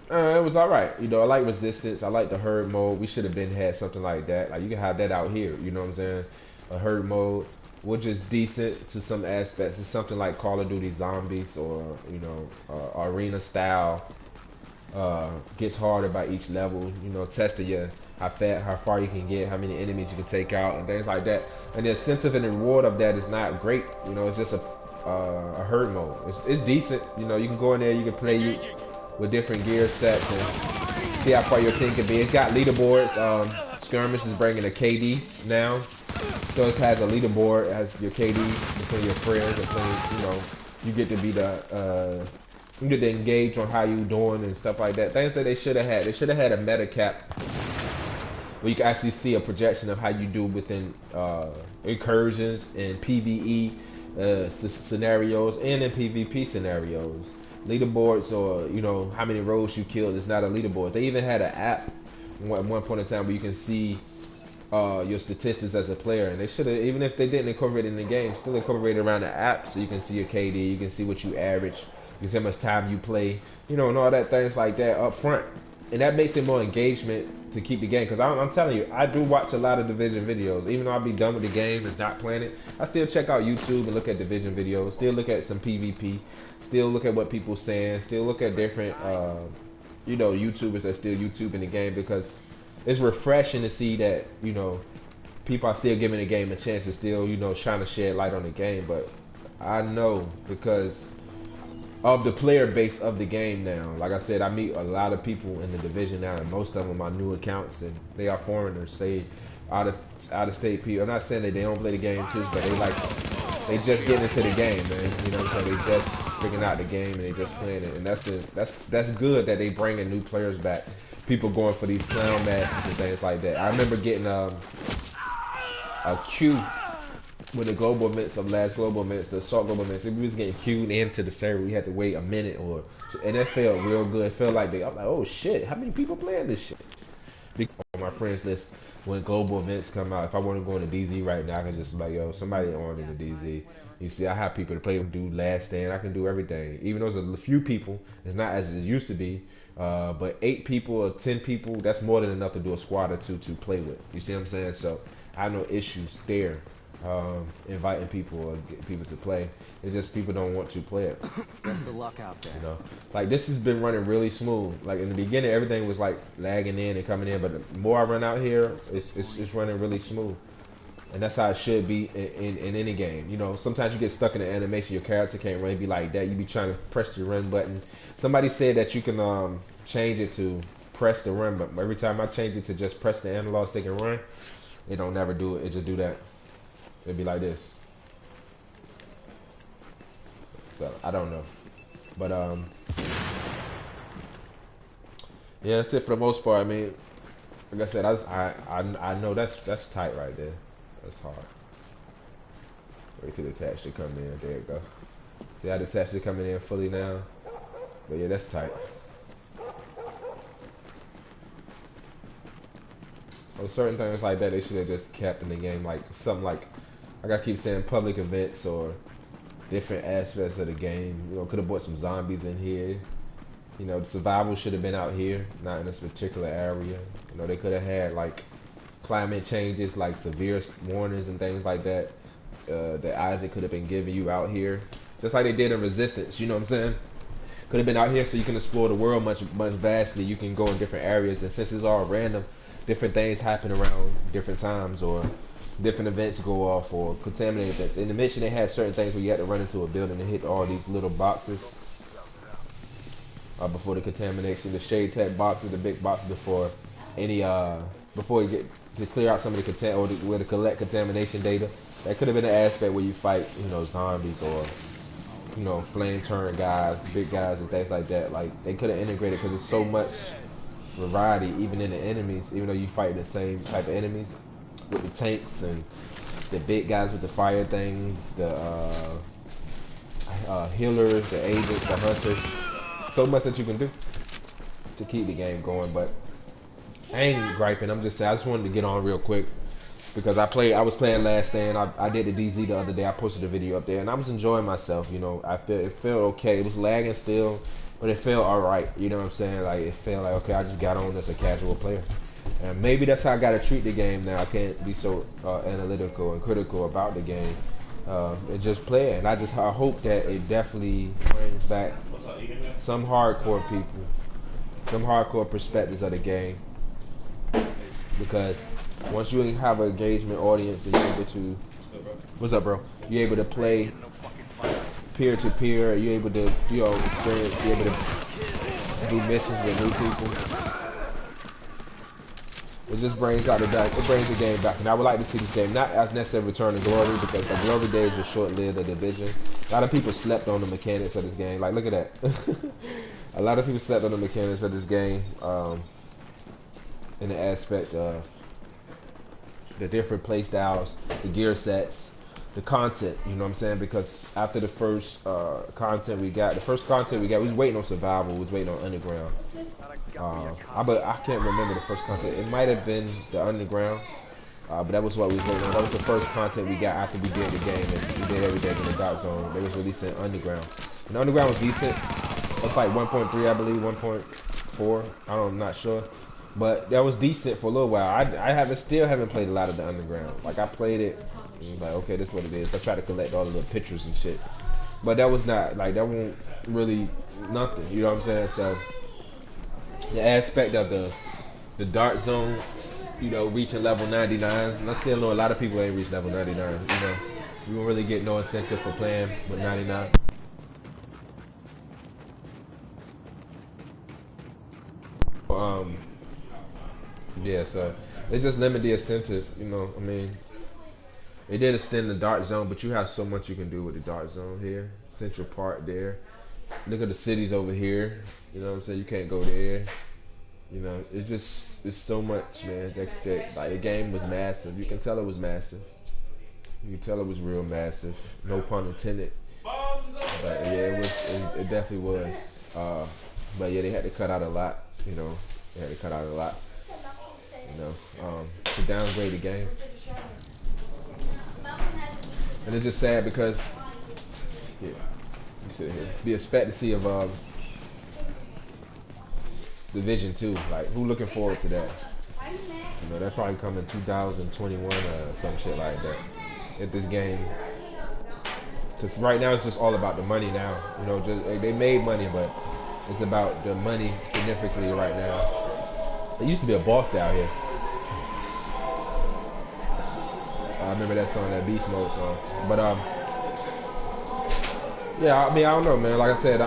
It was alright. You know, I like resistance. I like the herd mode. We should have had something like that. Like, you can have that out here, you know what I'm saying? A herd mode, which is decent to some aspects. It's something like Call of Duty Zombies, or, you know, arena style. Gets harder by each level, you know, testing how far you can get, how many enemies you can take out, and things like that. And the incentive and the reward of that is not great, you know. It's just a herd mode. It's decent, you know. You can go in there, you can play with different gear sets and see how far your team can be. It's got leaderboards. Skirmish is bringing a KD now, so it has a leaderboard. It has your KD between your friends and playing, you know. You get to be you get to engage on how you doing and stuff like that. Things that they should have had. They should have had a meta cap where you can actually see a projection of how you do within incursions and PvE scenarios and in PvP scenarios. leaderboards or you know how many rows you killed is not a leaderboard. They even had an app at one point in time where you can see your statistics as a player, and they should have, even if they didn't incorporate it in the game, still incorporate it around the app so you can see your KD, you can see what you average, you can see how much time you play, you know, and all that things like that up front, and that makes it more engagement to keep the game. Because I'm telling you, I do watch a lot of Division videos, even though I'll be done with the game and not playing it. I still check out YouTube and look at Division videos, still look at some PvP, still look at what people saying, still look at different you know, YouTubers that still YouTube in the game, because it's refreshing to see that, you know, people are still giving the game a chance, and still, you know, trying to shed light on the game. But I know because of the player base of the game now, like I said, I meet a lot of people in the division now, and most of them are new accounts, and they are foreigners. They out of state people. I'm not saying that they don't play the game too, but they just getting into the game, man. You know what I'm saying? They just figuring out the game and they just playing it, and that's good that they bringing new players back. People going for these clown matches and things like that. I remember getting a queue with the global events of last global events, the assault global events. We was getting queued into the server. We had to wait a minute and that felt real good. It felt like I'm like, oh shit, how many people playing this shit? Because on my friends list, when global events come out, if I want to go into DZ right now, I can just be like, yo, somebody on in the DZ. You see, I have people to play with, do last stand. I can do everything. Even though there's a few people, it's not as it used to be. But 8 people or 10 people, that's more than enough to do a squad or two to play with. You see what I'm saying? So I have no issues there inviting people or getting people to play. It's just people don't want to play it. Best of luck out there. You know, like this has been running really smooth. Like in the beginning, everything was like lagging in and coming in, but the more I run out here, it's running really smooth. And that's how it should be in any game. You know, sometimes you get stuck in the animation, your character can't really be like that. You be trying to press the run button. Somebody said that you can change it to press the run, but every time I change it to just press the analog stick and run, it don't never do it. It just do that. It'd be like this. So I don't know, but yeah, that's it for the most part. I mean, like I said, I know that's tight right there. That's hard. Wait till the texture come in. There it go. See how the texture coming in fully now? But yeah, that's tight. Well, certain things like that, they should have just kept in the game, like something like I keep saying, public events or different aspects of the game. You know, could have brought some zombies in here. You know, the survival should have been out here, not in this particular area. You know, they could have had like climate changes, like severe warnings and things like that. That Isaac could have been giving you out here, just like they did in Resistance. You know what I'm saying? Could have been out here so you can explore the world much vastly. You can go in different areas, and since it's all random, different things happen around different times, or different events go off, or contaminated events. In the mission, they had certain things where you had to run into a building and hit all these little boxes before the contamination. The shade tech boxes, the big boxes before any before you get to clear out some of the where to collect contamination data. That could have been an aspect where you fight, you know, zombies or, you know, flame turn guys, big guys and things like that. Like they could have integrated, because there's so much variety even in the enemies, even though you fight the same type of enemies with the tanks and the big guys with the fire things, the healers, the agents, the hunters. So much that you can do to keep the game going. But I ain't griping. I'm just saying, I just wanted to get on real quick because I was playing Last Stand. I did the DZ the other day. I posted a video up there and I was enjoying myself. You know, it felt okay. It was lagging still, but it felt all right. You know what I'm saying? Like it felt like, okay, I just got on as a casual player. And maybe that's how I gotta treat the game now. I can't be so analytical and critical about the game. And just play it. And I hope that it definitely brings back some hardcore people, some hardcore perspectives of the game. Because once you have an engagement audience and you're able to, what's up, bro? You're able to play peer to peer. You're able to, you know, experience. You're able to do missions with new people. It just brings out it brings the game back, and I would like to see this game not as necessarily return to glory, because the glory days were short-lived. The Division, a lot of people slept on the mechanics of this game. Like, look at that. A lot of people slept on the mechanics of this game, in the aspect of the different play styles, the gear sets, the content, you know what I'm saying? Because after the first content we got, we was waiting on survival, we was waiting on underground. But I can't remember the first content. It might have been the underground, but that was what we was waiting on. That was the first content we got after we did the game and we did everything in the dark zone. They was releasing underground. And the underground was decent. It's like 1.3, I believe, 1.4. I'm not sure. But that was decent for a little while. I still haven't played a lot of the underground. Like I played it, and was like, okay, this is what it is. I tried to collect all the little pictures and shit. But that was not like that won't really nothing. You know what I'm saying? So the aspect of the dark zone, you know, reaching level 99. And I still know a lot of people ain't reached level 99. You know, you won't really get no incentive for playing with 99. Yeah, so they just limit the incentive, you know. I mean, they did extend the dark zone, but you have so much you can do with the dark zone here. Central Park there. Look at the cities over here. You know what I'm saying? You can't go there. You know, it's so much, man. That like the game was massive. You can tell it was massive. You can tell it was real massive. No pun intended. But yeah, it definitely was. But yeah, they had to cut out a lot. You know, they had to cut out a lot. You know, to downgrade the game. And it's just sad because, yeah, you sit here. Be expectancy of Division 2. Like, who looking forward to that? You know, that probably come in 2021 or some shit like that. At this game, because right now it's just all about the money now. You know, just they made money, but it's about the money significantly right now. There used to be a boss down here. I remember that song, that Beast Mode song. But yeah, I mean, I don't know, man. Like I said,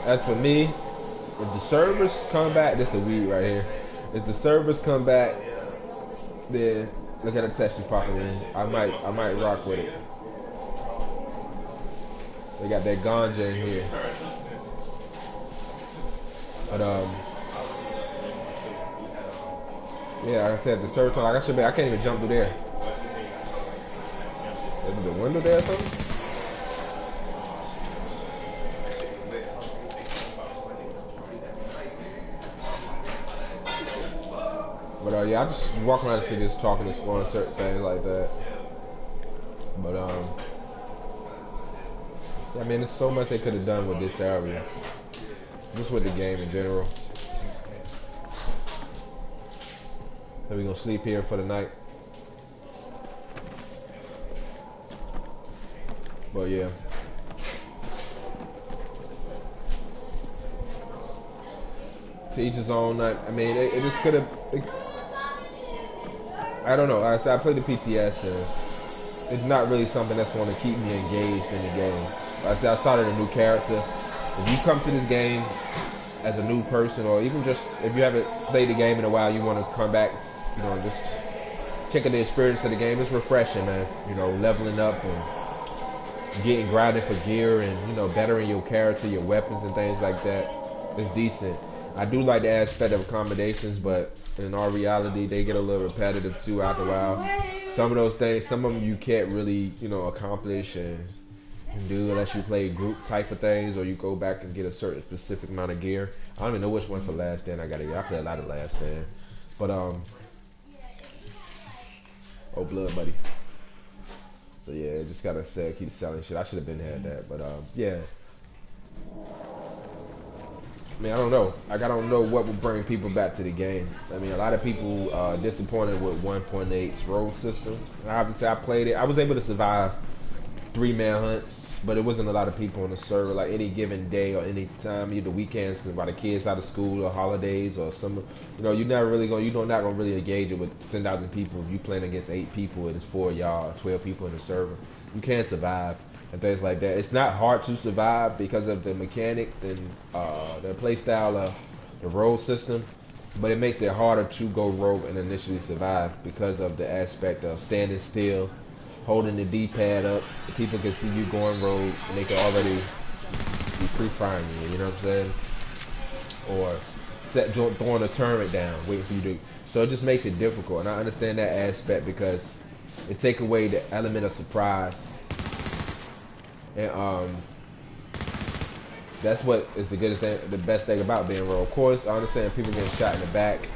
as for me, if the servers come back, this is the weed right here. If the servers come back, then look at the texture popping in. I might rock with it. They got that ganja in here. But yeah, like I said, the server talk, like I can't even jump through there. Is the window there or something? But yeah, I just walk around the city just talking, exploring certain things like that. But yeah, I mean, there's so much they could have done with this area, just with the game in general. So we gonna sleep here for the night. But yeah. To each his own. I mean, it just could have. I don't know. I played the PTS, and it's not really something that's going to keep me engaged in the game. I said I started a new character. If you come to this game as a new person, or even just if you haven't played the game in a while, you want to come back, you know, just check out the experience of the game. It's refreshing, man. You know, leveling up and getting grinding for gear, and you know, bettering your character, your weapons, and things like that. It's decent. I do like the aspect of accommodations, but in our reality, they get a little repetitive too after a while. Some of those things, some of them you can't really, you know, accomplish and do unless you play group type of things, or you go back and get a certain specific amount of gear. I don't even know which one for Last Stand I gotta get. I play a lot of Last Stand, but oh, blood buddy. So yeah, just gotta sell, keep selling shit. I should have been had that, but yeah. I mean, I don't know. Like, I don't know what would bring people back to the game. I mean, a lot of people disappointed with 1.8's road system. I have to say, I played it. I was able to survive 3-man hunts, but it wasn't a lot of people on the server. Like, any given day or any time, either weekends, while the kids out of school or holidays or summer, you know, you're not gonna really engage it with 10,000 people if you playing against 8 people and it's 4 of y'all, 12 people in the server. You can't survive and things like that. It's not hard to survive because of the mechanics and the play style of the road system, but it makes it harder to go rogue and initially survive because of the aspect of standing still, holding the D-pad up so people can see you going rogue and they can already be pre-firing you, you know what I'm saying? Or throwing a turret down, waiting for you to. So it just makes it difficult, and I understand that aspect because it takes away the element of surprise And that's what is the goodest thing, the best thing about being rogue. Of course, I understand people getting shot in the back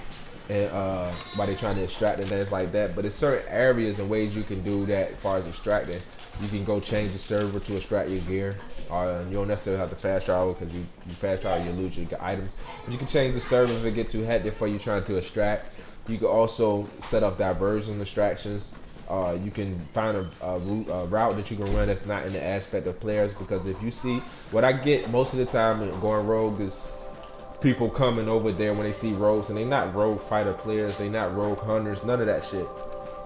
and while they're trying to extract and things like that. But there's certain areas and ways you can do that as far as extracting. You can go change the server to extract your gear. You don't necessarily have to fast travel because you fast travel, you lose your items. But you can change the server if it gets too hectic for you trying to extract. You can also set up diversion distractions. You can find a route that you can run that's not in the aspect of players, because if you see, what I get most of the time in going rogue is people coming over there when they see rogues, and they not rogue fighter players, they not rogue hunters, none of that shit.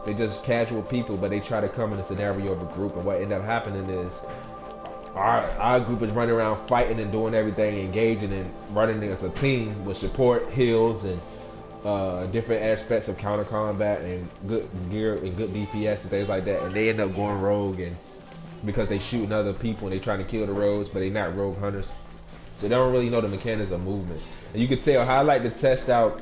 They just casual people, but they try to come in a scenario of a group, and what end up happening is our group is running around fighting and doing everything, engaging and running as a team with support, heals, and different aspects of counter combat and good gear and good DPS and things like that, and they end up going rogue, and because they shooting other people and they trying to kill the rogues, but they not rogue hunters, so they don't really know the mechanics of movement. And you can tell how I like to test out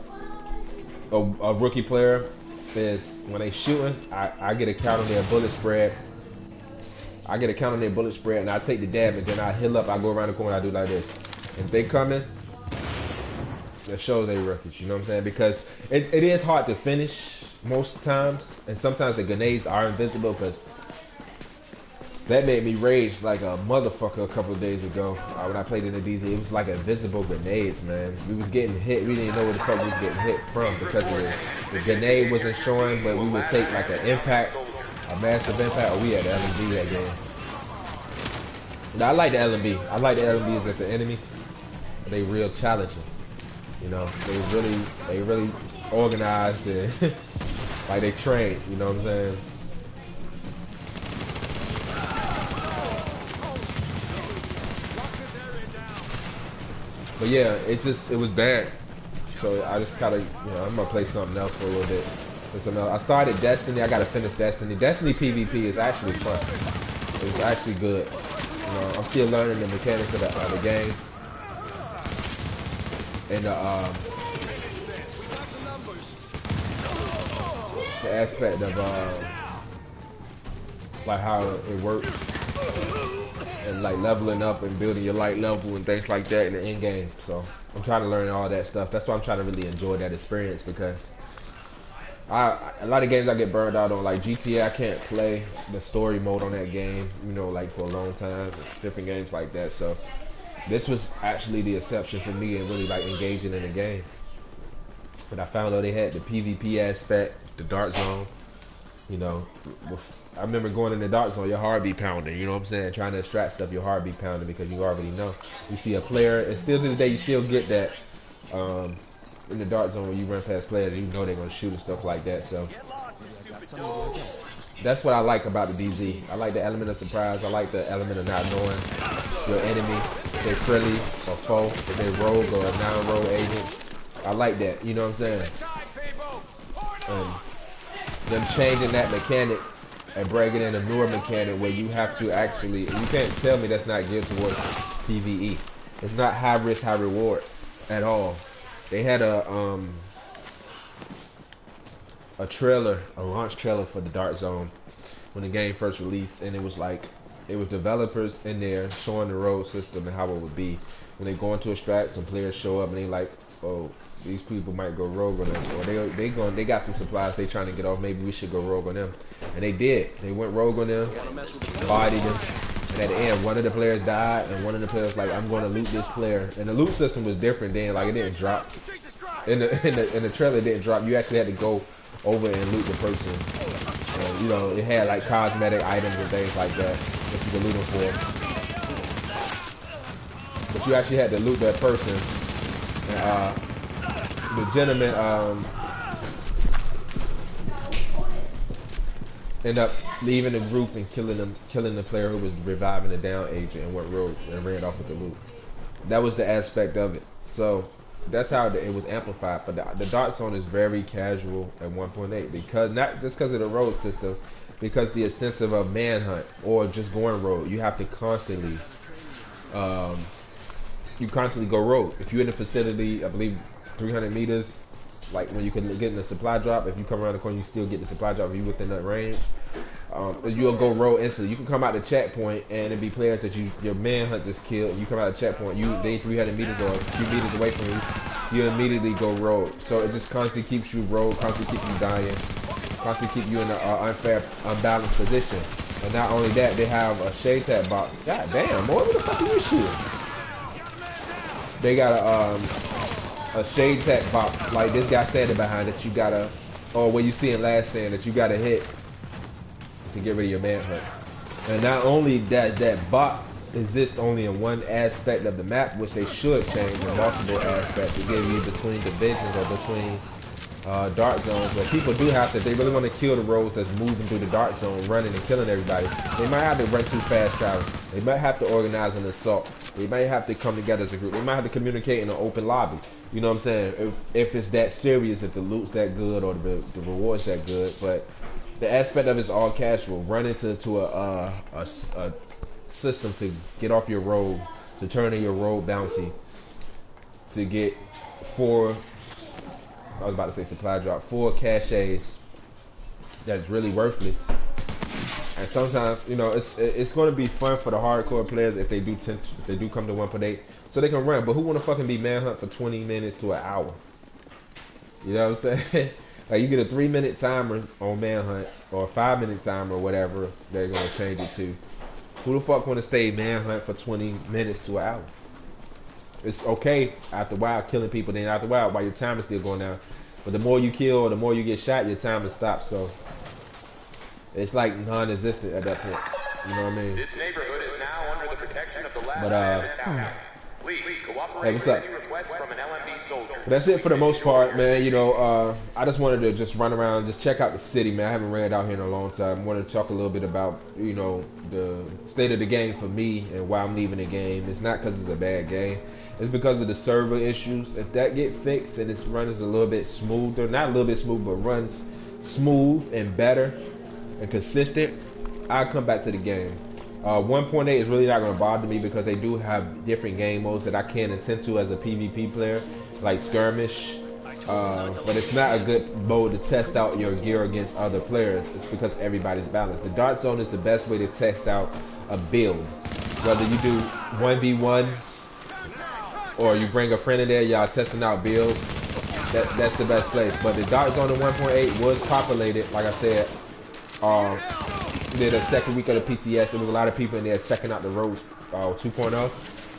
a rookie player is when they shooting, I get a count on their bullet spread. I get a count on their bullet spread, and I take the dab, and then I heal up. I go around the corner, I do like this. If they coming, that shows they rookies, you know what I'm saying? Because it is hard to finish most times, and sometimes the grenades are invisible, because that made me rage like a motherfucker a couple of days ago when I played in the DZ. It was like invisible grenades, man. We was getting hit. We didn't know where the fuck we was getting hit from because of the grenade wasn't showing, but we would take like an impact, a massive impact, or we had the LMB that game. Now, I like the LMB. I like the LMBs as an enemy. They real challenging. You know, they really organized and like they trained, you know what I'm saying? But yeah, it was bad. So I just kinda, you know, I'm gonna play something else for a little bit. I started Destiny, I gotta finish Destiny. Destiny PvP is actually fun. It's actually good. You know, I'm still learning the mechanics of the game. And the aspect of like how it works, and like leveling up and building your light level and things like that in the end game. So I'm trying to learn all that stuff. That's why I'm trying to really enjoy that experience, because a lot of games I get burned out on, like GTA. I can't play the story mode on that game, you know, like for a long time. Different games like that. So this was actually the exception for me and really like engaging in the game. But I found out they had the PvP aspect, the Dark Zone. You know, I remember going in the Dark Zone, your heart be pounding, you know what I'm saying? Trying to extract stuff, your heart be pounding, because you already know. You see a player, and still to this day, you still get that in the Dark Zone when you run past players, you know they're going to shoot and stuff like that. So that's what I like about the DZ. I like the element of surprise. I like the element of not knowing your enemy, if they're friendly or foe, if they're rogue or a non-rogue agent. I like that, you know what I'm saying? Them changing that mechanic and bringing in a newer mechanic where you have to actually, you can't tell me that's not geared towards PvE. It's not high risk, high reward at all. They had a trailer, a launch trailer for the Dark Zone when the game first released, and it was like, it was developers in there showing the road system and how it would be. When they go into extract, some players show up and they like, oh, these people might go rogue on us, or they got some supplies they trying to get off, maybe we should go rogue on them. And they did. They went rogue on them, bodied them, and at the end one of the players died, and one of the players was like, I'm going to loot this player. And the loot system was different then, like it didn't drop. In the trailer it didn't drop. You actually had to go over and loot the person. And, you know, it had like cosmetic items and things like that you could loot them for. But you actually had to loot that person. And, the gentleman ended up leaving the group and killing the player who was reviving the down agent, and went rogue and ran off with the loot. That was the aspect of it. So that's how it was amplified. But the Dark Zone is very casual at 1.8, because not just because of the road system, because the incentive of manhunt or just going rogue, you have to constantly go rogue. If you're in a facility, I believe 300 meters, like when you can get in the supply drop, if you come around the corner, you still get the supply drop if you within that range. you'll go roll instantly. You can come out the checkpoint and it be players that your manhunt just killed. You come out the checkpoint, they 300 meters or a few meters away from you, you immediately go roll. So it just constantly keeps you roll, constantly keep you dying, constantly keep you in an unfair, unbalanced position. And not only that, they have a shade tag box. God damn, boy, what the fuck are you shooting? They got a shade tag box, like this guy standing behind it. You gotta, or what you see in Last Stand, that you gotta hit to get rid of your manhunt. And not only that box exists only in one aspect of the map, which they should change in multiple aspects to give you between divisions or between dark zones. But people do have to, if they really want to kill the rogues that's moving through the dark zone, running and killing everybody, they might have to run too fast travel. They might have to organize an assault. They might have to come together as a group. They might have to communicate in an open lobby. You know what I'm saying? If it's that serious, if the loot's that good or the reward's that good. But the aspect of it's all casual. Run into a system to get off your road, to turn in your road bounty, to get 4, I was about to say supply drop, 4 caches that's really worthless. And sometimes, you know, it's going to be fun for the hardcore players if they do come to 1.8, so they can run. But who want to fucking be manhunt for 20 minutes to an hour? You know what I'm saying? Like, you get a 3-minute timer on manhunt or a 5-minute timer or whatever they're gonna change it to. Who the fuck want to stay manhunt for 20 minutes to an hour? It's okay after a while killing people, then after a while your time is still going down. But the more you kill or the more you get shot, your time will stop. So it's like non-existent at that point. You know what I mean? This neighborhood is now under the protection of the last But man in town. Please cooperate hey, what's with up? any request from an LMB soldier. But that's it for the most part, man. You know, I just wanted to just run around, just check out the city, man. I haven't ran out here in a long time. I wanted to talk a little bit about, you know, the state of the game for me and why I'm leaving the game. It's not because it's a bad game. It's because of the server issues. If that get fixed and it runs a little bit smoother, not a little bit smooth, but runs smooth and better and consistent, I'll come back to the game. 1.8 is really not going to bother me because they do have different game modes that I can attend to as a PvP player, like skirmish. But it's not a good mode to test out your gear against other players. It's because everybody's balanced. The dark zone is the best way to test out a build. Whether you do 1v1s or you bring a friend in there, y'all testing out builds, that's the best place. But the dark zone in 1.8 was populated, like I said. Did a second week of the PTS. There was a lot of people in there checking out the roads 2.0,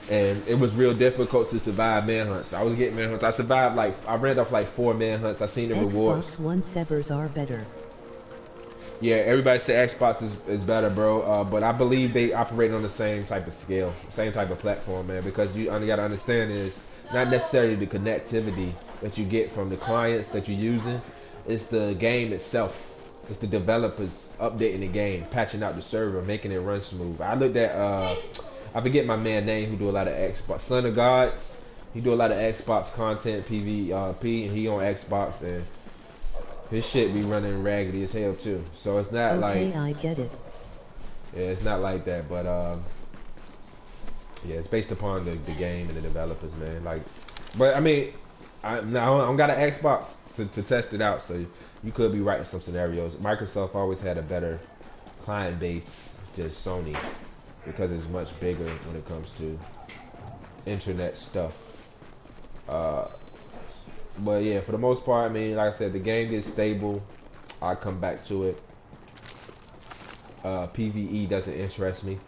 and it was real difficult to survive manhunts. I was getting manhunts. I survived I ran off like 4 manhunts. I seen the rewards. Xbox One servers are better. Yeah, everybody said Xbox is better, bro. But I believe they operate on the same type of scale, same type of platform, man. Because you gotta understand is not necessarily the connectivity that you get from the clients that you're using. It's the game itself. It's the developers updating the game, patching out the server, making it run smooth. I looked at, I forget my man's name who do a lot of Xbox, Son of Gods. He do a lot of Xbox content, PvP, and he on Xbox, and his shit be running raggedy as hell too. So it's not okay, like, I get it. Yeah, it's not like that, but yeah, it's based upon the game and the developers, man. Like, but I mean, I don't got an Xbox to test it out, so you could be right in some scenarios. Microsoft always had a better client base than Sony because it's much bigger when it comes to internet stuff. But yeah, for the most part, I mean, like I said, the game gets stable. I come back to it. PvE doesn't interest me.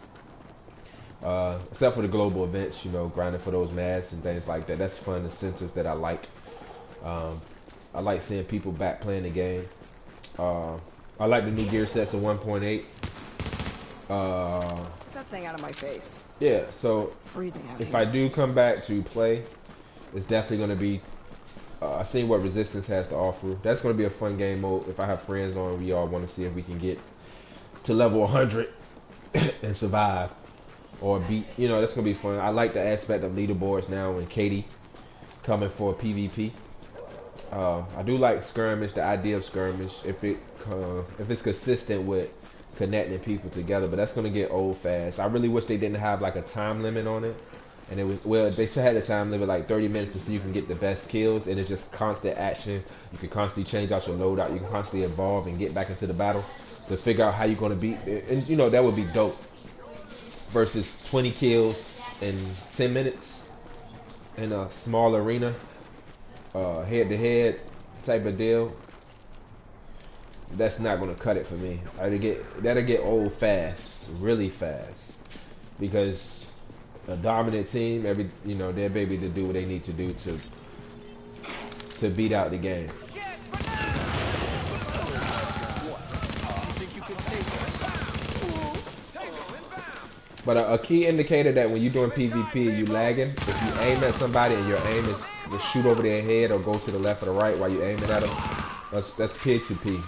Except for the global events, you know, grinding for those masks and things like that. That's fun, the incentives that I like. I like seeing people back playing the game. I like the new gear sets in 1.8. Get that thing out of my face. Yeah, so Freezing out if here. I do come back to play, it's definitely going to be, I've seen what Resistance has to offer. That's going to be a fun game mode. If I have friends on, we all want to see if we can get to level 100 and survive or beat, you know, that's going to be fun. I like the aspect of leaderboards now and Katie coming for PvP. I do like skirmish, the idea of skirmish, if it's consistent with connecting people together, but that's gonna get old fast. I really wish they didn't have like a time limit on it, and it was, well, they had a time limit like 30 minutes to see you can get the best kills, and it's just constant action. You can constantly change out your loadout, you can constantly evolve and get back into the battle. to figure out how you're gonna beat it. And you know that would be dope. Versus 20 kills in 10 minutes in a small arena, head-to-head type of deal. That's not gonna cut it for me. That'll get old fast, really fast, because a dominant team, they're baby to do what they need to do to beat out the game. But a key indicator that when you're doing PvP, you lagging. If you aim at somebody and your aim is to shoot over their head or go to the left or the right while you're aiming at them, that's peer-to-peer.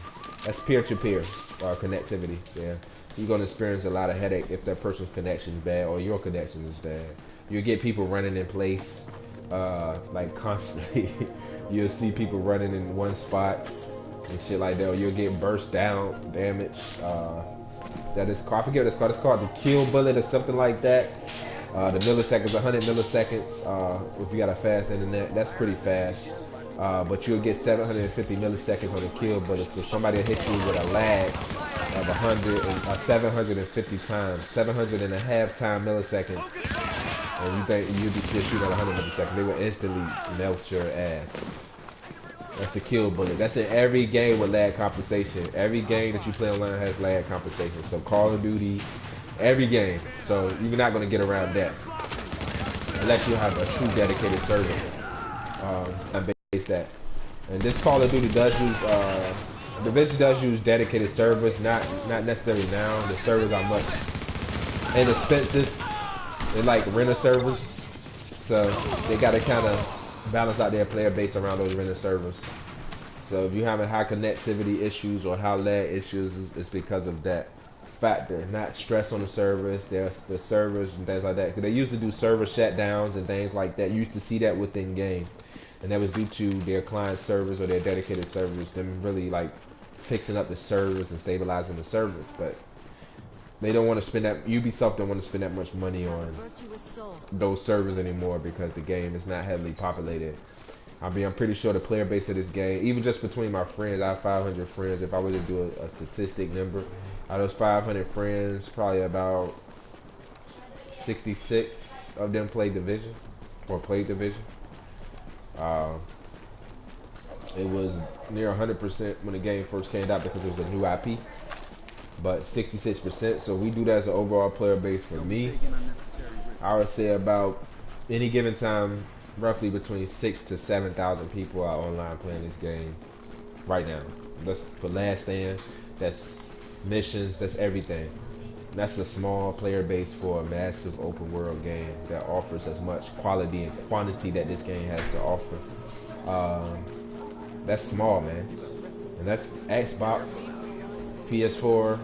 That's peer-to-peer connectivity. Yeah, so you're gonna experience a lot of headache if that person's connection is bad or your connection is bad. You'll get people running in place, like constantly. You'll see people running in one spot and shit like that. Or you'll get burst down, damage. That is called, I forget what it's called. It's called the kill bullet or something like that. The milliseconds, 100 milliseconds. If you got a fast internet, that's pretty fast. But you'll get 750 milliseconds on the kill bullet. So somebody will hit you with a lag of 750 times, 700 and a half time milliseconds. And you think you'll be still shooting at 100 milliseconds. They will instantly melt your ass. That's the kill bullet. That's in every game with lag compensation. Every game that you play online has lag compensation. So Call of Duty, every game. So you're not going to get around that unless you have a true dedicated server and base that. And this Call of Duty does use, Division does use dedicated servers. Not necessarily now. The servers are much inexpensive. They're like renter servers. So they got to kind of balance out their player base around those render servers. So if you're having high connectivity issues or high lag issues, it's because of that factor, not stress on the servers. There's the servers and things like that. Because they used to do server shutdowns and things like that. You used to see that within game, and that was due to their client servers or their dedicated servers, them really like fixing up the servers and stabilizing the servers. But they don't want to spend that. Ubisoft don't want to spend that much money on those servers anymore because the game is not heavily populated. I'm pretty sure the player base of this game, even just between my friends, I have 500 friends. If I were to do a statistic number, out of those 500 friends, probably about 66 of them play Division or played Division. It was near 100% when the game first came out because it was a new IP. But 66%, so we do that as an overall player base for me. I would say about any given time, roughly between 6,000 to 7,000 people are online playing this game right now. That's for Last Stand, that's missions, that's everything. And that's a small player base for a massive open world game that offers as much quality and quantity that this game has to offer. That's small, man. And that's Xbox, PS4,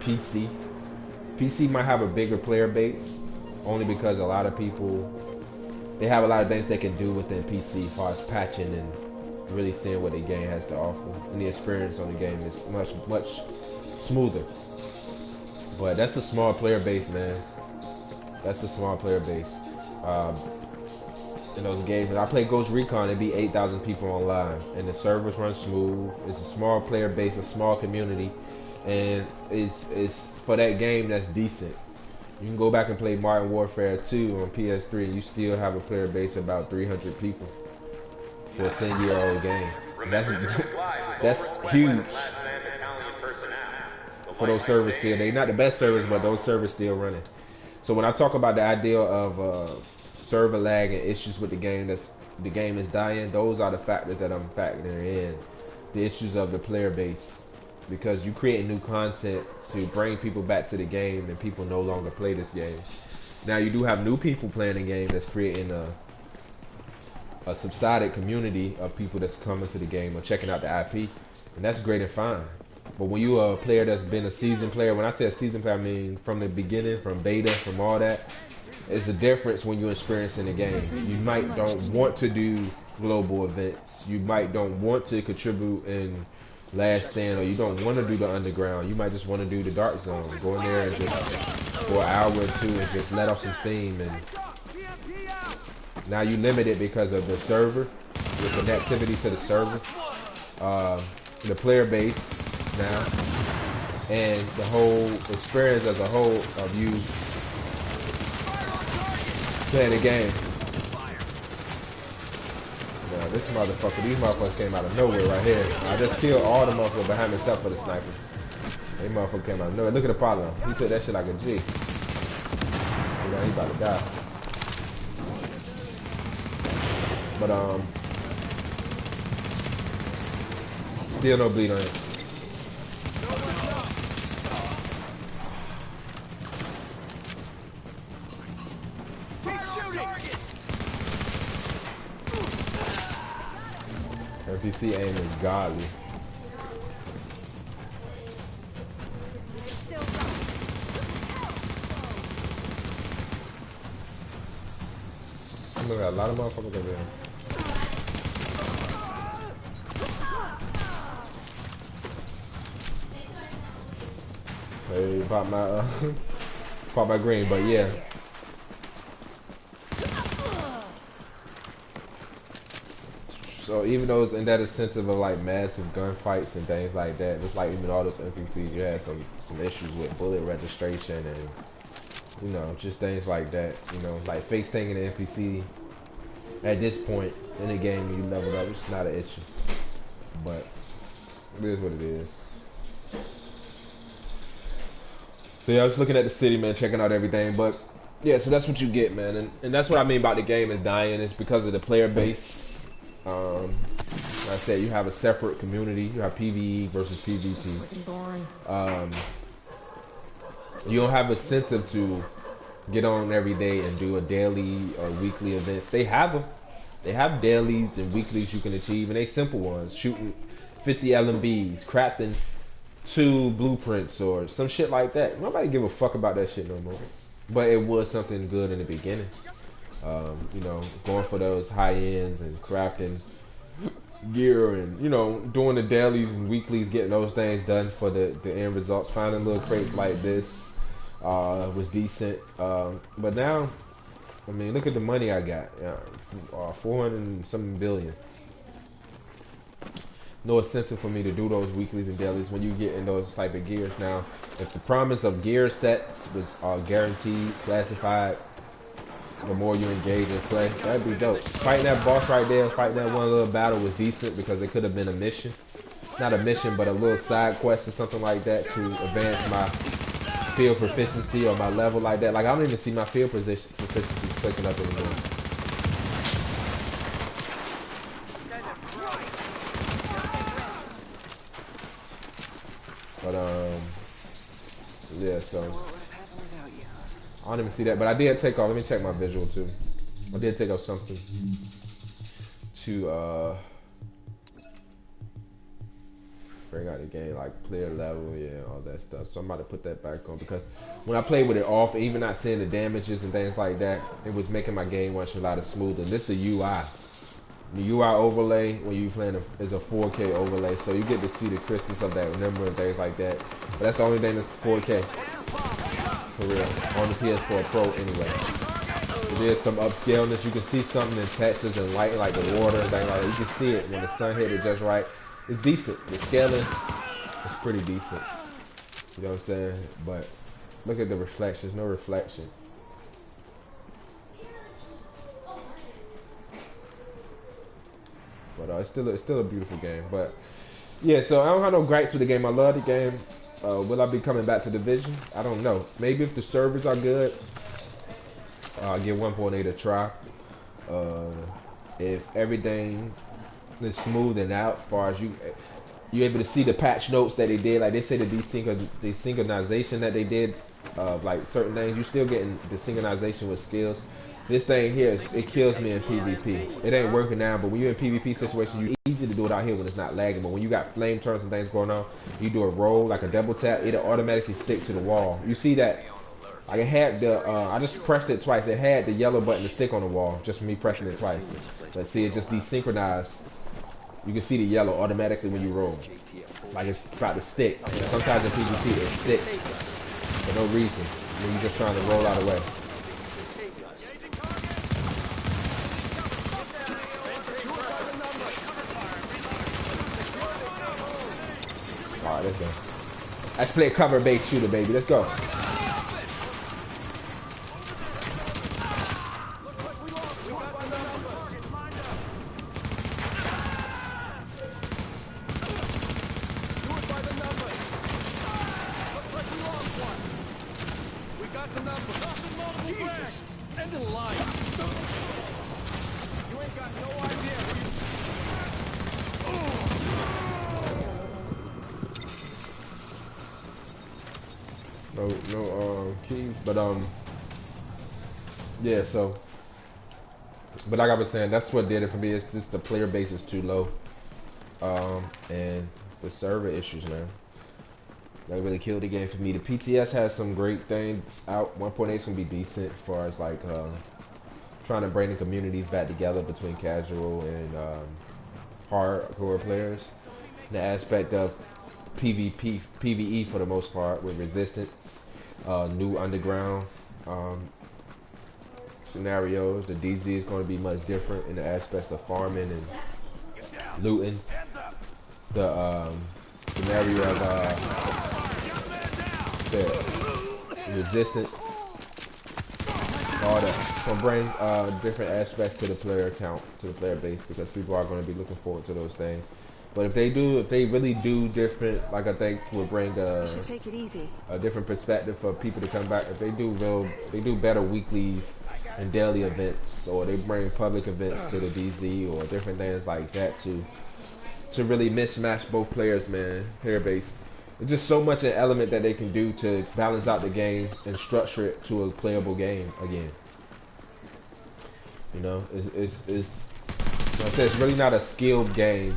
PC. PC might have a bigger player base only because a lot of people, they have a lot of things they can do within PC as far as patching and really seeing what the game has to offer. And the experience on the game is much smoother. But that's a small player base, man. That's a small player base. In those games, I play Ghost Recon, it'd be 8,000 people online, and the servers run smooth. It's a small player base, a small community, and it's for that game that's decent. You can go back and play Modern Warfare 2 on PS3, and you still have a player base of about 300 people for a 10-year-old game. And that's huge for those servers still. They're not the best servers, but those servers still running. So when I talk about the idea of server lag and issues with the game is dying, those are the factors that I'm factoring in. The issues of the player base, because you create new content to bring people back to the game and people no longer play this game. Now you do have new people playing the game that's creating a subsided community of people that's coming to the game or checking out the IP, and that's great and fine. But when you are a player that's been a seasoned player, when I say a seasoned player, I mean from the beginning, from beta, from all that, it's a difference when you're experiencing the game. You might don't want to do global events. You might don't want to contribute in Last Stand, or you don't want to do the underground. You might just want to do the dark zone. Go in there and just for an hour or two and just let off some steam. And now you limited because of the server, the connectivity to the server, the player base now. and the whole experience as a whole of you playing the game. Yeah, this motherfucker, these motherfuckers came out of nowhere right here. I just killed all the motherfuckers behind me except for the sniper. They motherfucker came out of nowhere. Look at the problem. He took that shit like a G. You know, he about to die. But still no bleed on him. NPC aim is godly. Look at a lot of motherfuckers over there. Hey, pop my green, but yeah. So even though it's in that incentive of like massive gunfights and things like that, just like even all those NPCs, you had some issues with bullet registration and you know just things like that. You know, like face taking an NPC at this point in the game when you level up, it's not an issue. But it is what it is. So yeah, I was looking at the city, man, checking out everything. But yeah, so that's what you get, man, and that's what I mean about the game is dying. It's because of the player base. Like I said, you have a separate community. You have PvE versus PvP. You don't have incentive to get on every day and do a daily or weekly events. They have them. They have dailies and weeklies you can achieve, and they simple ones. Shooting 50 LMBs, crafting 2 blueprints or some shit like that. Nobody give a fuck about that shit no more. But it was something good in the beginning. You know, going for those high ends and crafting gear and, you know, doing the dailies and weeklies, getting those things done for the end results. Finding little crates like this was decent. But now, I mean, look at the money I got. 400 and something billion. No incentive for me to do those weeklies and dailies when you get in those type of gears. Now, if the promise of gear sets was guaranteed, classified, the more you engage in play, that'd be dope. Fighting that boss right there, fighting that one little battle was decent because it could have been a mission. Not a mission, but a little side quest or something like that to advance my field proficiency or my level like that. Like, I don't even see my field proficiency clicking up anymore. But, yeah, so I don't even see that, but I did take off. Let me check my visual too. I did take off something to bring out the game, like player level, yeah, all that stuff. So I'm about to put that back on because when I played with it off, even not seeing the damages and things like that, it was making my game watch a lot of smoother. And this is the UI. The UI overlay when you playing is a 4K overlay, so you get to see the crispness of that number and things like that. But that's the only thing that's 4K. For real, on the PS4 Pro anyway. There's some upscaleness. You can see something in textures and light, like the water and things like that. You can see it when the sun hit it just right. It's decent. The scaling is pretty decent. You know what I'm saying? But look at the reflections. No reflection. But it's still a beautiful game. But yeah, so I don't have no gripes with the game. I love the game. Will I be coming back to Division? I don't know. Maybe if the servers are good, I'll give 1.8 a try. If everything is smoothing out, as far as you're able to see the patch notes that they did, like they say the desynchronization that they did, like certain things, you're still getting the synchronization with skills. This thing here, it kills me in PvP. It ain't working now, but when you're in PvP situations, it's easy to do it out here when it's not lagging. But when you got flame turns and things going on, you do a roll, like a double tap, it'll automatically stick to the wall. You see that? Like it had the, I just pressed it twice. It had the yellow button to stick on the wall, just for me pressing it twice. But see, it just desynchronized. You can see the yellow automatically when you roll. Like it's about to stick. And sometimes in PvP, it sticks for no reason when you're just trying to roll out of the way. Alright, let's go. Let's play cover-based shooter, baby. Let's go. No keys, but yeah. So, but like I was saying, that's what did it for me. It's just the player base is too low, and the server issues, man. That really killed the game for me. The PTS has some great things out. 1.8 is gonna be decent as far as like trying to bring the communities back together between casual and hardcore players. The aspect of PvP, PvE for the most part with resistance, new underground scenarios. The DZ is going to be much different in the aspects of farming and looting. The scenario of the resistance, all that. So bring different aspects to the player account, to the player base, because people are going to be looking forward to those things. But if they really do different, like I think will bring take it easy. a different perspective for people to come back. If they do better weeklies and daily events, or they bring public events to the DZ or different things like that to really mismatch both players, man, player base. There's just so much an element that they can do to balance out the game and structure it to a playable game again. You know, it's like I said, it's really not a skilled game.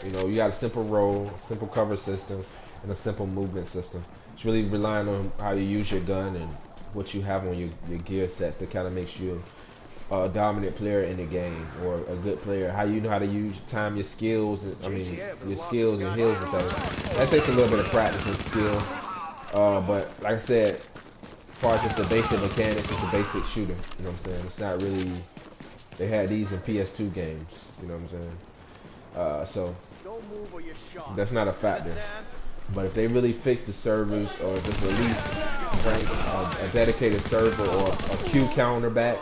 You know, you got a simple role, simple cover system, and a simple movement system. It's really relying on how you use your gun and what you have on your gear sets that kind of makes you a dominant player in the game, or a good player. How you know how to time your skills, and, I mean, your skills and heals and things. That takes a little bit of practice and skill. But like I said, as far as just the basic mechanics, it's a basic shooter. You know what I'm saying? It's not really. They had these in PS2 games. You know what I'm saying? So that's not a factor. But if they really fix the servers, or just release a dedicated server or a queue counter back,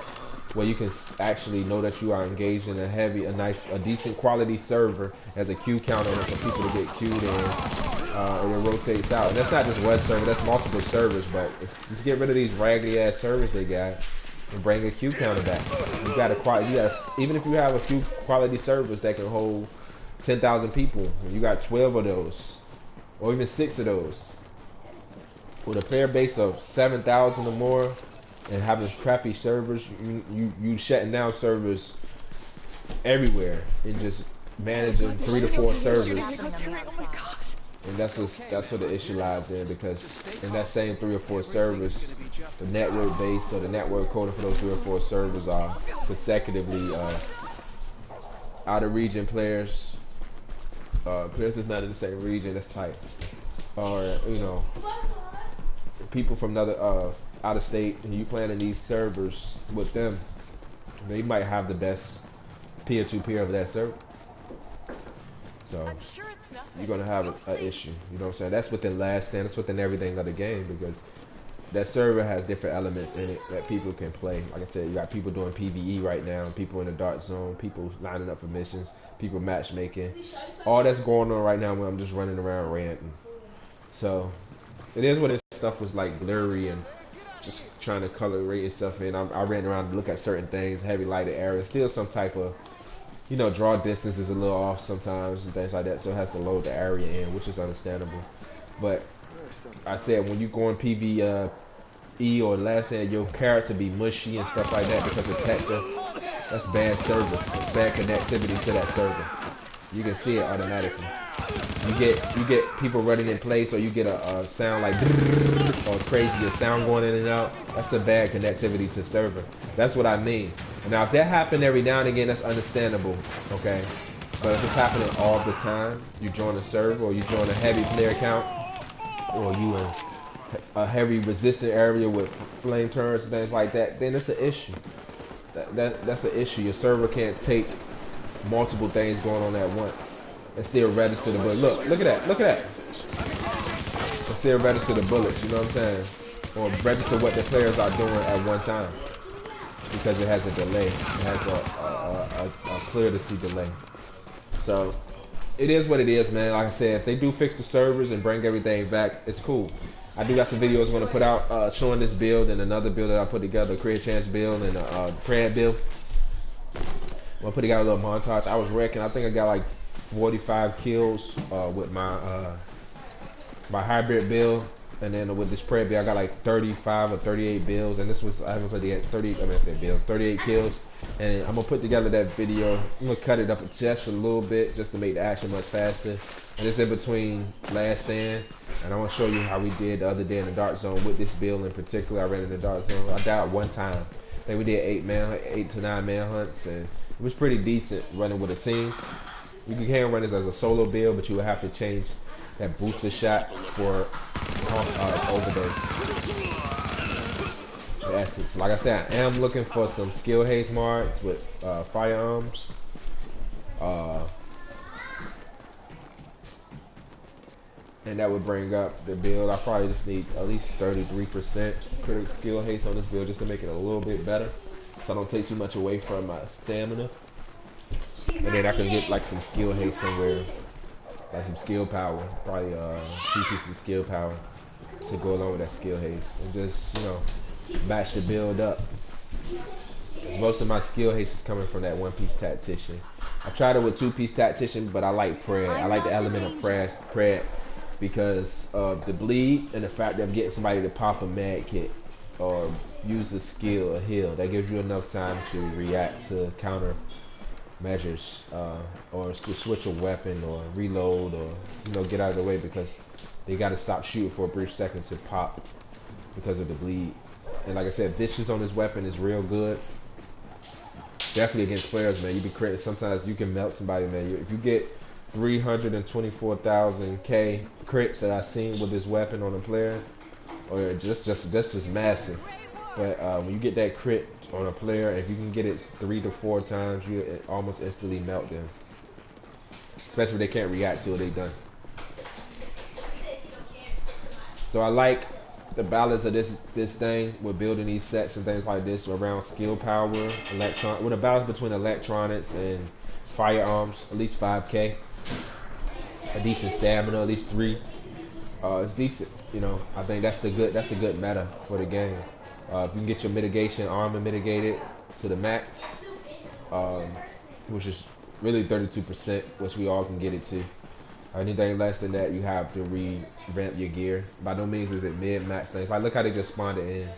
where you can actually know that you are engaged in a decent quality server as a queue counter for people to get queued in, and it rotates out. And that's not just one server; that's multiple servers. But just get rid of these raggedy ass servers they got, and bring a queue counter back. Even if you have a few quality servers that can hold 10,000 people, and you got 12 of those, or even 6 of those, with a player base of 7,000 or more, and having crappy servers, you shutting down servers everywhere and just managing 3 to 4 servers. And that's what the issue lies in, because in that same 3 or 4 servers, the network base or the network quota for those 3 or 4 servers are consecutively out of region players. Players that's not in the same region, that's tight. Or, you know, people from another out of state, and you playing in these servers with them, they might have the best peer-to-peer of that server. So you're gonna have an issue. You know what I'm saying? That's within last stand. That's within everything of the game, because that server has different elements in it that people can play. Like I said, you got people doing PvE right now, people in the dark zone, people lining up for missions, people matchmaking. All that's going on right now when I'm just running around ranting. So it is what stuff was like blurry and just trying to color rate stuff in. I ran around to look at certain things, heavy lighted areas, still some type of, you know, draw distance is a little off sometimes and things like that, so it has to load the area in, which is understandable. But I said, when you go in PvE or last stand, your character be mushy and stuff like that because of texture, that's bad server. That's bad connectivity to that server. You can see it automatically. You get people running in place, or you get a sound like or crazy, a sound going in and out. That's a bad connectivity to server. That's what I mean. And now if that happened every now and again, that's understandable, okay? But if it's happening all the time, you join a server, or you join a heavy player count, or you in a heavy resistant area with flame turrets and things like that, then it's an issue. That's an issue. Your server can't take multiple things going on at once and still register the. But look at that. and still register the bullets, you know what I'm saying? Or register what the players are doing at one time. Because it has a delay. It has a clear to see delay. So it is what it is, man. Like I said, if they do fix the servers and bring everything back, it's cool. I do got some videos I'm gonna put out showing this build and another build that I put together, a career chance build and a Prad build. I'm gonna put together a little montage. I was wrecking. I think I got like 45 kills with my my hybrid build, and then with this Prad build, I got like 35 or 38 builds. And this was I haven't put the 38 kills. And I'm gonna put together that video. I'm gonna cut it up just a little bit just to make the action much faster. And it's in between Last Stand, and I want to show you how we did the other day in the Dark Zone with this build in particular. I ran in the Dark Zone. I died one time. I think we did 8 to 9 manhunts, and it was pretty decent running with a team. You can run this as a solo build, but you will have to change that booster shot for overdose. Essence. Like I said, I am looking for some skill haze marks with firearms. And that would bring up the build. I probably just need at least 33% critical skill haste on this build just to make it a little bit better, so I don't take too much away from my stamina. And then I can get like some skill haste somewhere, like some skill power, probably 2 pieces of skill power to go along with that skill haste, and just, you know, match the build up. Most of my skill haste is coming from that 1-piece tactician. I tried it with 2-piece tactician, but I like Pred. I like the element of Pred because of the bleed and the fact that I'm getting somebody to pop a med kit or use a skill, a heal. That gives you enough time to react to counter measures, or to switch a weapon or reload, or, you know, get out of the way because they got to stop shooting for a brief second to pop because of the bleed. And like I said, vicious on this weapon is real good. Definitely against players, man. You be creating. Sometimes you can melt somebody, man. If you get 324,000 K crits that I've seen with this weapon on a player, or just massive. But when you get that crit on a player, if you can get it 3 to 4 times, you almost instantly melt them. Especially if they can't react to it, they done. So I like the balance of this thing with building these sets and things like this around skill power, with a balance between electronics and firearms, at least 5K, a decent stamina, at least 3. It's decent, you know. I think that's a good meta for the game. If you can get your mitigation armor mitigated to the max, which is really 32%, which we all can get it to. Anything less than that, you have to revamp your gear. By no means is it mid-max things. Like, look how they just spawned it in.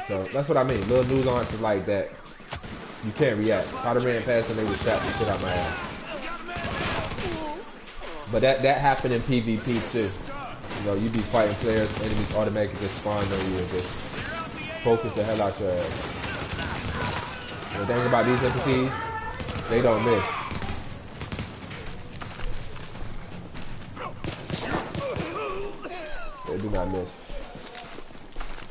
So that's what I mean. Little nuances like that, you can't react. If I'd have ran past and they would shot the shit out my ass. But that happened in PvP too. You know, you be fighting players, enemies automatically just spawn on you and just focus the hell out your ass. The thing about these NPCs, they don't miss. They do not miss.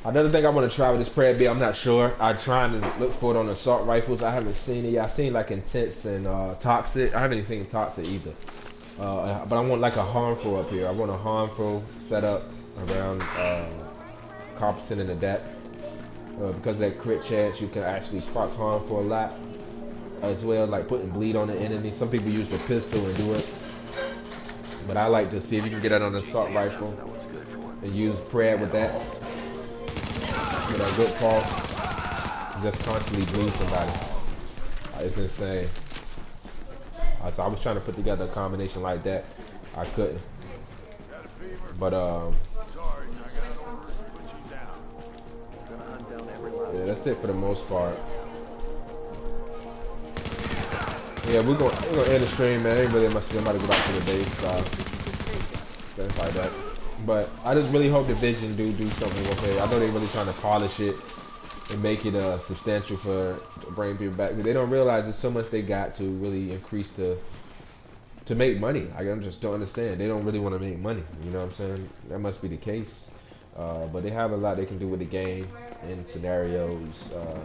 Another thing I want to try with this Prad build, I'm not sure. I'm trying to look for it on assault rifles. I haven't seen it yet. I've seen like Intense and Toxic. I haven't even seen Toxic either. But I want like a harmful up here. I want a harmful setup around Competent and Adept. Because of that crit chance, you can actually proc harmful a lot. As well, like putting bleed on the enemy. Some people use the pistol and do it. But I like to see if you can get it on an assault rifle and use Prad with that. With a good pulse. Just constantly bleed somebody. It's insane. So I was trying to put together a combination like that. I couldn't. But yeah, that's it for the most part. Yeah, we're gonna end the stream, man. Ain't really much. Somebody go back to the base, things like that. But I just really hope Division do something with it. I know they're really trying to polish it and make it substantial to bring people back. They don't realize there's so much they got to really increase to make money. I just don't understand. They don't really want to make money. You know what I'm saying? That must be the case. But they have a lot they can do with the game and scenarios.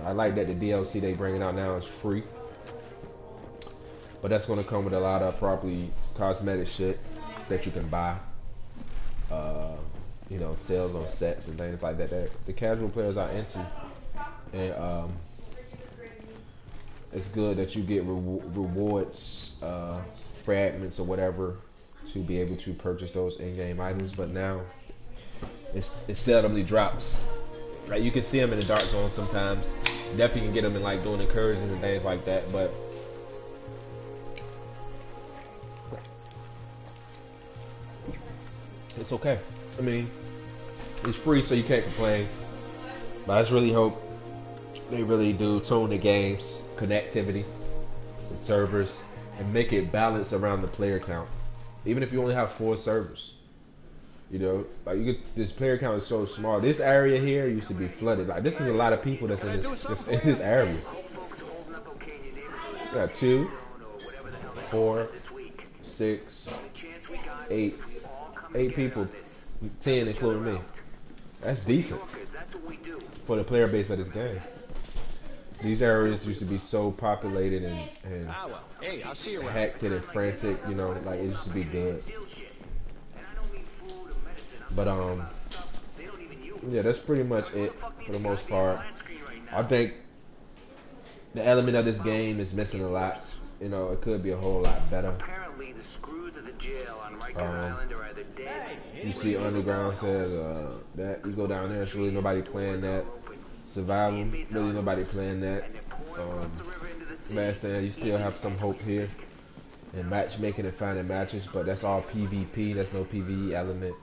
I like that the DLC they bringing out now is free. But that's going to come with a lot of probably cosmetic shit. that you can buy. You know, sales on sets and things like that that the casual players are into. And it's good that you get rewards, fragments or whatever, to be able to purchase those in-game items. But now it seldomly drops. Like, you can see them in the dark zone sometimes. Definitely can get them in like doing incursions and things like that. But it's okay. I mean, it's free, so you can't complain. But I just really hope they really do tune the game's connectivity, the servers, and make it balanced around the player count. Even if you only have 4 servers, you know, like this player count is so small. This area here used to be flooded. Like, this is a lot of people that's in this area. You got 2, 4, 6, 8 people, 10 including me. That's decent for the player base of this game. These areas used to be so populated and Hey, I'll see you around. hectic and frantic, you know, like it used to be good. But yeah, that's pretty much it for the most part. I think the element of this game is missing a lot. You know, it could be a whole lot better. Apparently, the screws of the jail on Rikers Island are either dead. You see Underground says that you go down there, it's really nobody playing that. Survival, really nobody playing that. Last thing, you still have some hope here in matchmaking and finding matches, but that's all PvP. There's no PvE element.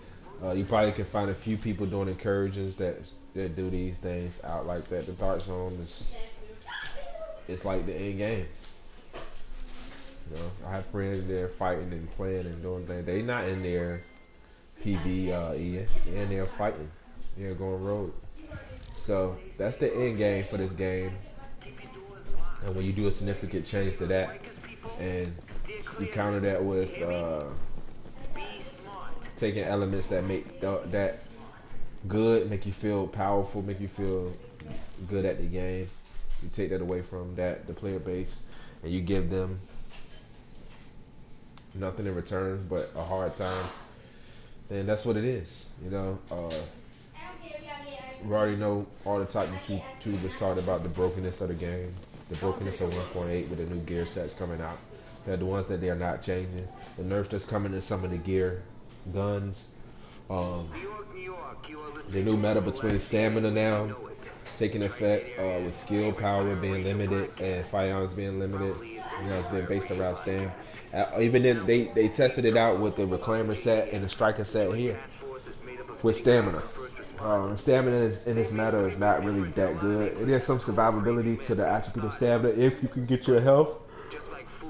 You probably can find a few people doing incursions that do these things out like that. The dark zone it's like the end game. You know, I have friends there fighting and playing and doing things. They not in there PvE, they're in there fighting. They're going rogue. So that's the end game for this game. And when you do a significant change to that, and you counter that with taking elements that make that good, make you feel powerful, make you feel good at the game. You take that away from the player base, and you give them nothing in return but a hard time. Then that's what it is, you know. We already know all the top YouTubers talked about the brokenness of the game, the brokenness of 1.8 with the new gear sets coming out. They're the ones that they are not changing. The nerfs that's coming in some of the gear, guns, the new meta between stamina now taking effect, with skill power being limited and firearms being limited. You know, it's been based around stam. Even then, they tested it out with the reclaimer set and the striker set here with stamina. Stamina in this meta is not really that good. It has some survivability to the attribute of stamina if you can get your health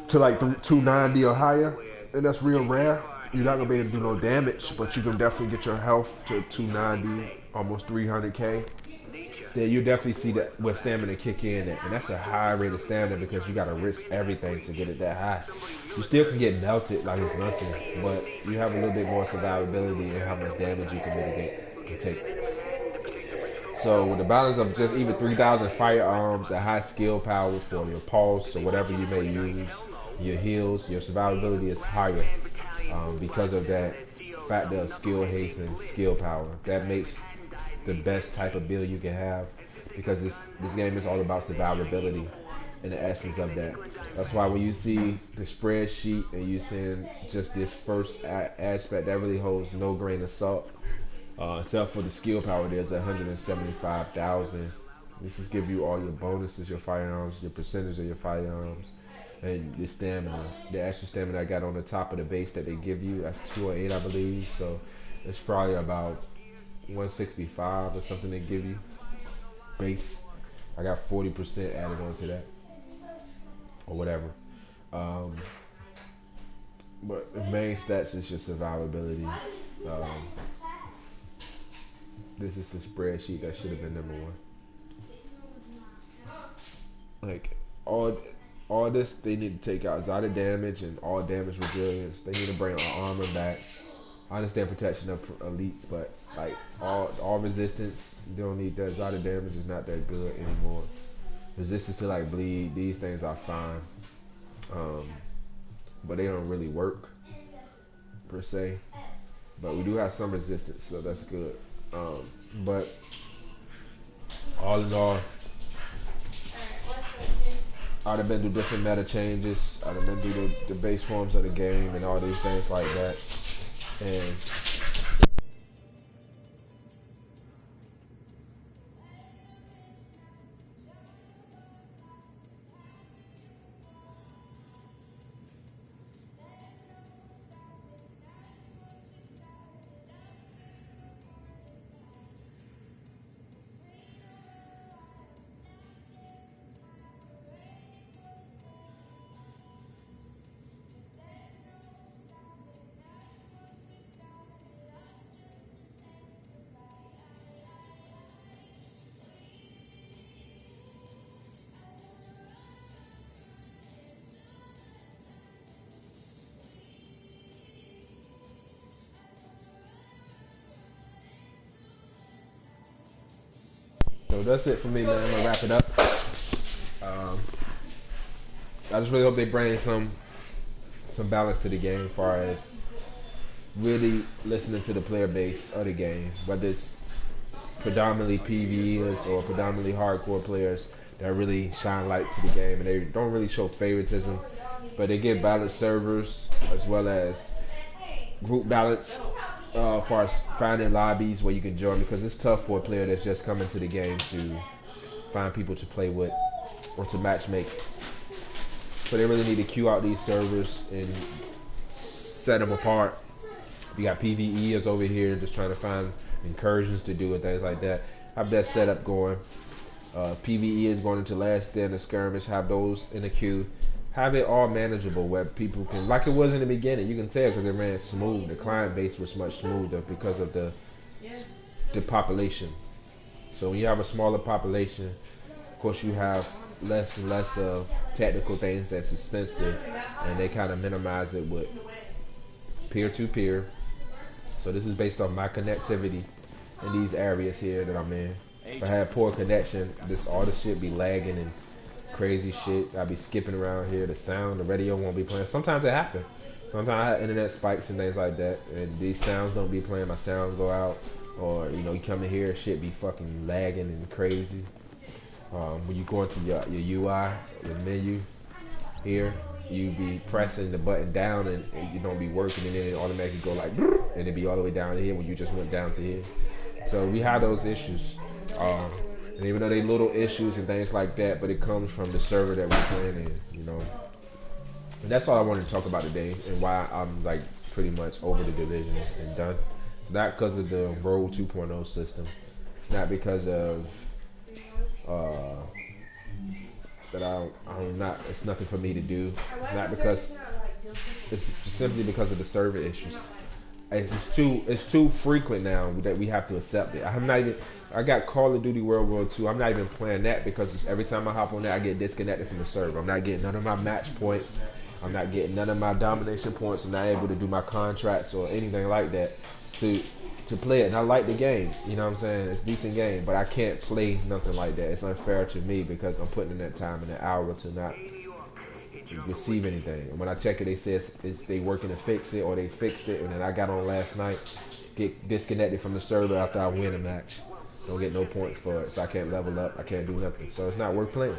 to like 290 or higher, and that's real rare. You're not gonna be able to do no damage, but you can definitely get your health to 290, almost 300k. Then you definitely see that where stamina kick in at, and that's a high rate of stamina because you gotta risk everything to get it that high. You still can get melted like it's nothing, but you have a little bit more survivability and how much damage you can mitigate and take. So with the balance of just even 3,000 firearms, a high skill power for your pulse or whatever you may use, your heals, your survivability is higher because of that factor of skill haste and skill power. That makes the best type of build you can have, because this game is all about survivability and the essence of that. That's why when you see the spreadsheet and you see just this first aspect, that really holds no grain of salt. Except for the skill power, there's 175,000. This just give you all your bonuses, your firearms, your percentage of your firearms, and your stamina. The extra stamina I got on the top of the base that they give you, that's 208, I believe. So it's probably about 165 or something they give you base. I got 40% added onto that or whatever. But the main stats is your survivability. This is the spreadsheet that should have been number one. Like all this, they need to take out Zada damage and all damage resilience. They need to bring our armor back. I understand protection of elites, but like all resistance, you don't need that. Zada damage is not that good anymore. Resistance to like bleed, these things are fine, but they don't really work. per se, but we do have some resistance, so that's good. But all in all, I'd have been through different meta changes. I'd have been through the base forms of the game and all these things like that. And so that's it for me, man. I'm gonna wrap it up. I just really hope they bring some balance to the game, as far as really listening to the player base of the game, whether it's predominantly PvEers or predominantly hardcore players that really shine light to the game, and they don't really show favoritism, but they give balanced servers as well as group balance as far as finding lobbies where you can join, because it's tough for a player that's just coming to the game to find people to play with or to matchmake. So they really need to queue out these servers and set them apart. You got PvEers over here just trying to find incursions to do and things like that. Have that setup going. PvEers going into last stand of skirmish, have those in the queue. Have it all manageable where people can, like it was in the beginning, you can tell because it ran smooth. The client base was much smoother because of the population. So when you have a smaller population, of course you have less and less of technical things that's expensive, and they kind of minimize it with peer-to-peer. So this is based on my connectivity in these areas here that I'm in. If I had poor connection, all the shit be lagging and crazy shit. I'll be skipping around here. The sound, the radio won't be playing. Sometimes it happens. Sometimes I have internet spikes and things like that, and these sounds don't be playing. My sounds go out, or you come in here, shit be fucking lagging and crazy. When you go into your UI, your menu here, you be pressing the button down and you don't be working, and then it automatically go like, and it be all the way down here when you just went down to here. So we have those issues. And even though they little issues and things like that, but it comes from the server that we're playing in, And that's all I wanted to talk about today, and why I'm like pretty much over the division and done. Not because of the Road 2.0 system. It's not because of that I'm not. It's nothing for me to do. It's not because. It's simply because of the server issues. It's too frequent now that we have to accept it. I got Call of Duty World War II. I'm not even playing that because every time I hop on there, I get disconnected from the server. I'm not getting none of my match points. I'm not getting none of my domination points. I'm not able to do my contracts or anything like that to play it. And I like the game. You know what I'm saying? It's a decent game, but I can't play nothing like that. It's unfair to me because I'm putting in that time and that hour to not receive anything. And when I check it, they say they working to fix it, or they fixed it, and then I got on last night, get disconnected from the server after I win a match. Don't get no points for it, so I can't level up, I can't do nothing, so it's not worth playing.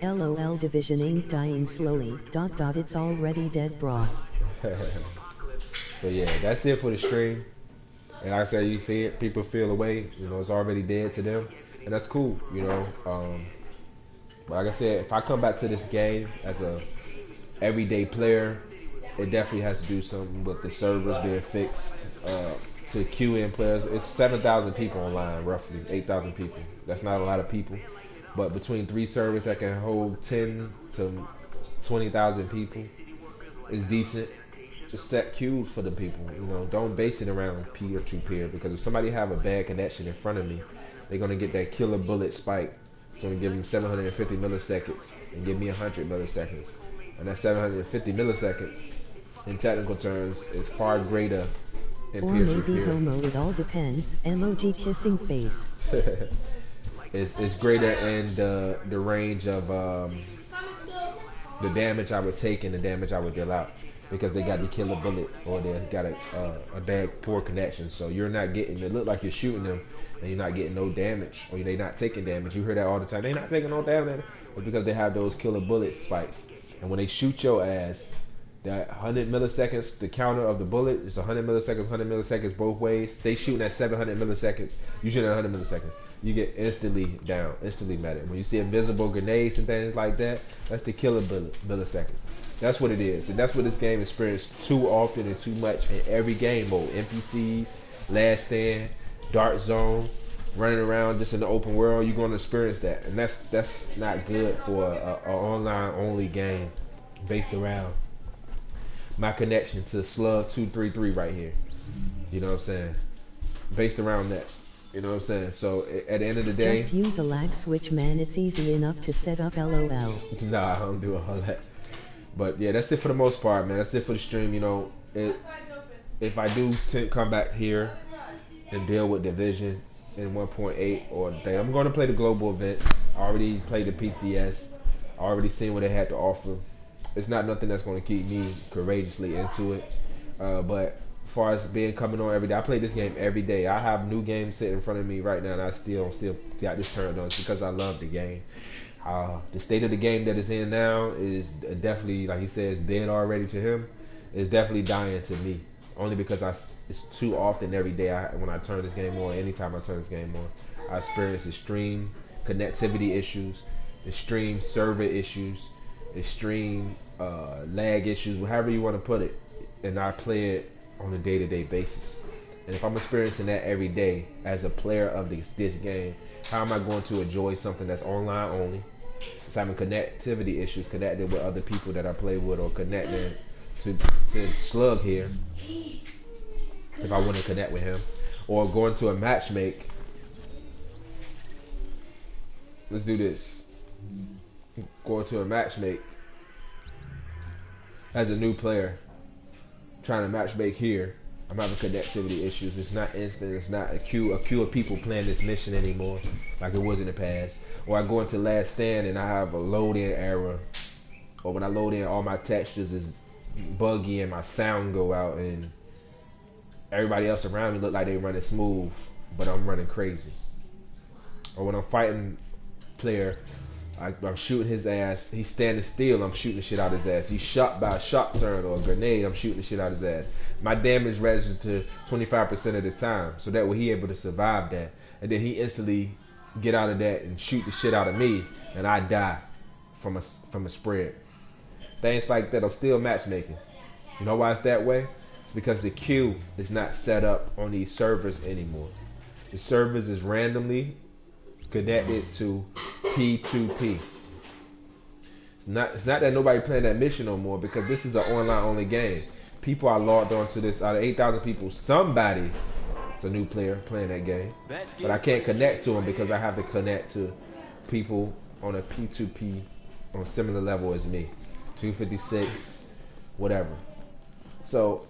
LOL, Division ain't dying slowly, ... it's already dead, brah. So yeah, that's it for the stream. And like I said, you see it, people feel away, it's already dead to them, and that's cool, But like I said, if I come back to this game as a everyday player, it definitely has to do something with the servers being fixed to queue in players. It's 7,000 people online, roughly 8,000 people. That's not a lot of people, but between 3 servers that can hold 10 to 20,000 people is decent. Just set queues for the people. Don't base it around peer-to-peer, because if somebody have a bad connection in front of me, they're gonna get that killer bullet spike. So I'm gonna give them 750 milliseconds and give me 100 milliseconds. And that 750 milliseconds, in technical terms, is far greater in peer-to-peer. Or maybe homo, it all depends. Emoji kissing face. It's greater in the range of the damage I would take and the damage I would deal out, because they got the killer bullet or they got a bad poor connection. So you're not getting, it look like you're shooting them and you're not getting no damage, or they not taking damage. You hear that all the time. They not taking no damage. It's because they have those killer bullet spikes. And when they shoot your ass, that 100 milliseconds, the counter of the bullet is 100 milliseconds both ways. They shooting at 700 milliseconds. You shooting at 100 milliseconds. You get instantly down, instantly medic. When you see invisible grenades and things like that, that's the killer bullet millisecond. That's what it is. And that's what this game experienced too often and too much in every game mode. NPCs, Last Stand, Dark Zone, running around just in the open world. You're going to experience that. And that's not good for a online only game based around my connection to Slug 233 right here. You know what I'm saying? Based around that. You know what I'm saying? So at the end of the day, Just use a lag switch, man. It's easy enough to set up, LOL. nah, I don't do all that. But yeah, that's it for the most part, man. That's it for the stream. You know, if I do come back here and deal with Division in 1.8 or thing, I'm going to play the global event. I already played the PTS. I already seen what they had to offer. It's not nothing that's going to keep me courageously into it. But as far as coming on every day, I play this game every day. I have new games sitting in front of me right now, and I still got this turned on. It's because I love the game. The state of the game that it's in now is definitely, like he says, dead already to him. It's definitely dying to me. Only because it's too often every day when I turn this game on, anytime I turn this game on, I experience extreme connectivity issues, extreme server issues, extreme lag issues, however you want to put it. And I play it on a day-to-day basis. And if I'm experiencing that every day as a player of this game, how am I going to enjoy something that's online only? It's having connectivity issues, connected with other people that I play with, or connecting to Slug here if I want to connect with him, or going to a matchmake. Let's do this. Going to a matchmake as a new player, trying to matchmake here. I'm having connectivity issues. It's not instant. It's not a queue of people playing this mission anymore like it was in the past. Or I go into Last Stand and I have a load-in error. Or when I load in, all my textures is buggy and my sound go out, and everybody else around me look like they running smooth, but I'm running crazy. Or when I'm fighting player, I'm shooting his ass. He's standing still. I'm shooting the shit out of his ass. He's shot by a shot turn or a grenade. I'm shooting the shit out of his ass. My damage registers to 25% of the time, so that way he able to survive that, and then he instantly get out of that and shoot the shit out of me, and I die from a spread. Things like that are still matchmaking. You know why it's that way? It's because the queue is not set up on these servers anymore. The servers is randomly connected to P2P. It's not that nobody playing that mission no more, because this is an online only game. People are logged onto this. Out of 8,000 people, somebody is a new player playing that game. But I can't connect to them because I have to connect to people on a P2P on a similar level as me. 256, whatever. So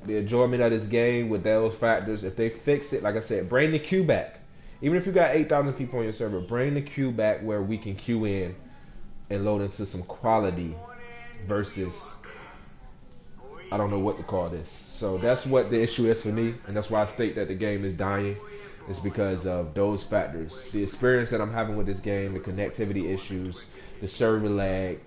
the enjoyment of this game with those factors, if they fix it, like I said, bring the queue back. Even if you got 8,000 people on your server, bring the queue back where we can queue in and load into some quality versus, I don't know what to call this. So that's what the issue is for me, and that's why I state that the game is dying. It's because of those factors. The experience that I'm having with this game, the connectivity issues, the server lag,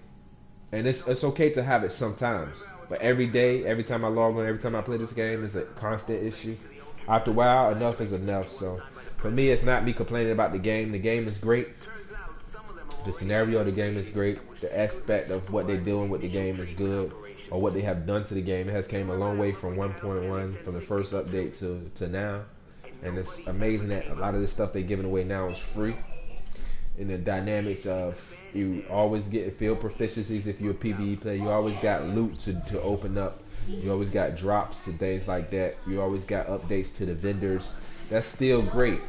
and it's okay to have it sometimes. But every day, every time I log on, every time I play this game, it's a constant issue. After a while, enough is enough. So for me, it's not me complaining about the game. The game is great. The scenario of the game is great. The aspect of what they're doing with the game is good, or what they have done to the game. It has came a long way from 1.1, from the first update to now. And it's amazing that a lot of this stuff they're giving away now is free. In the dynamics of, you always get field proficiencies if you're a PvE player. You always got loot to open up. You always got drops and things like that. You always got updates to the vendors. That's still great.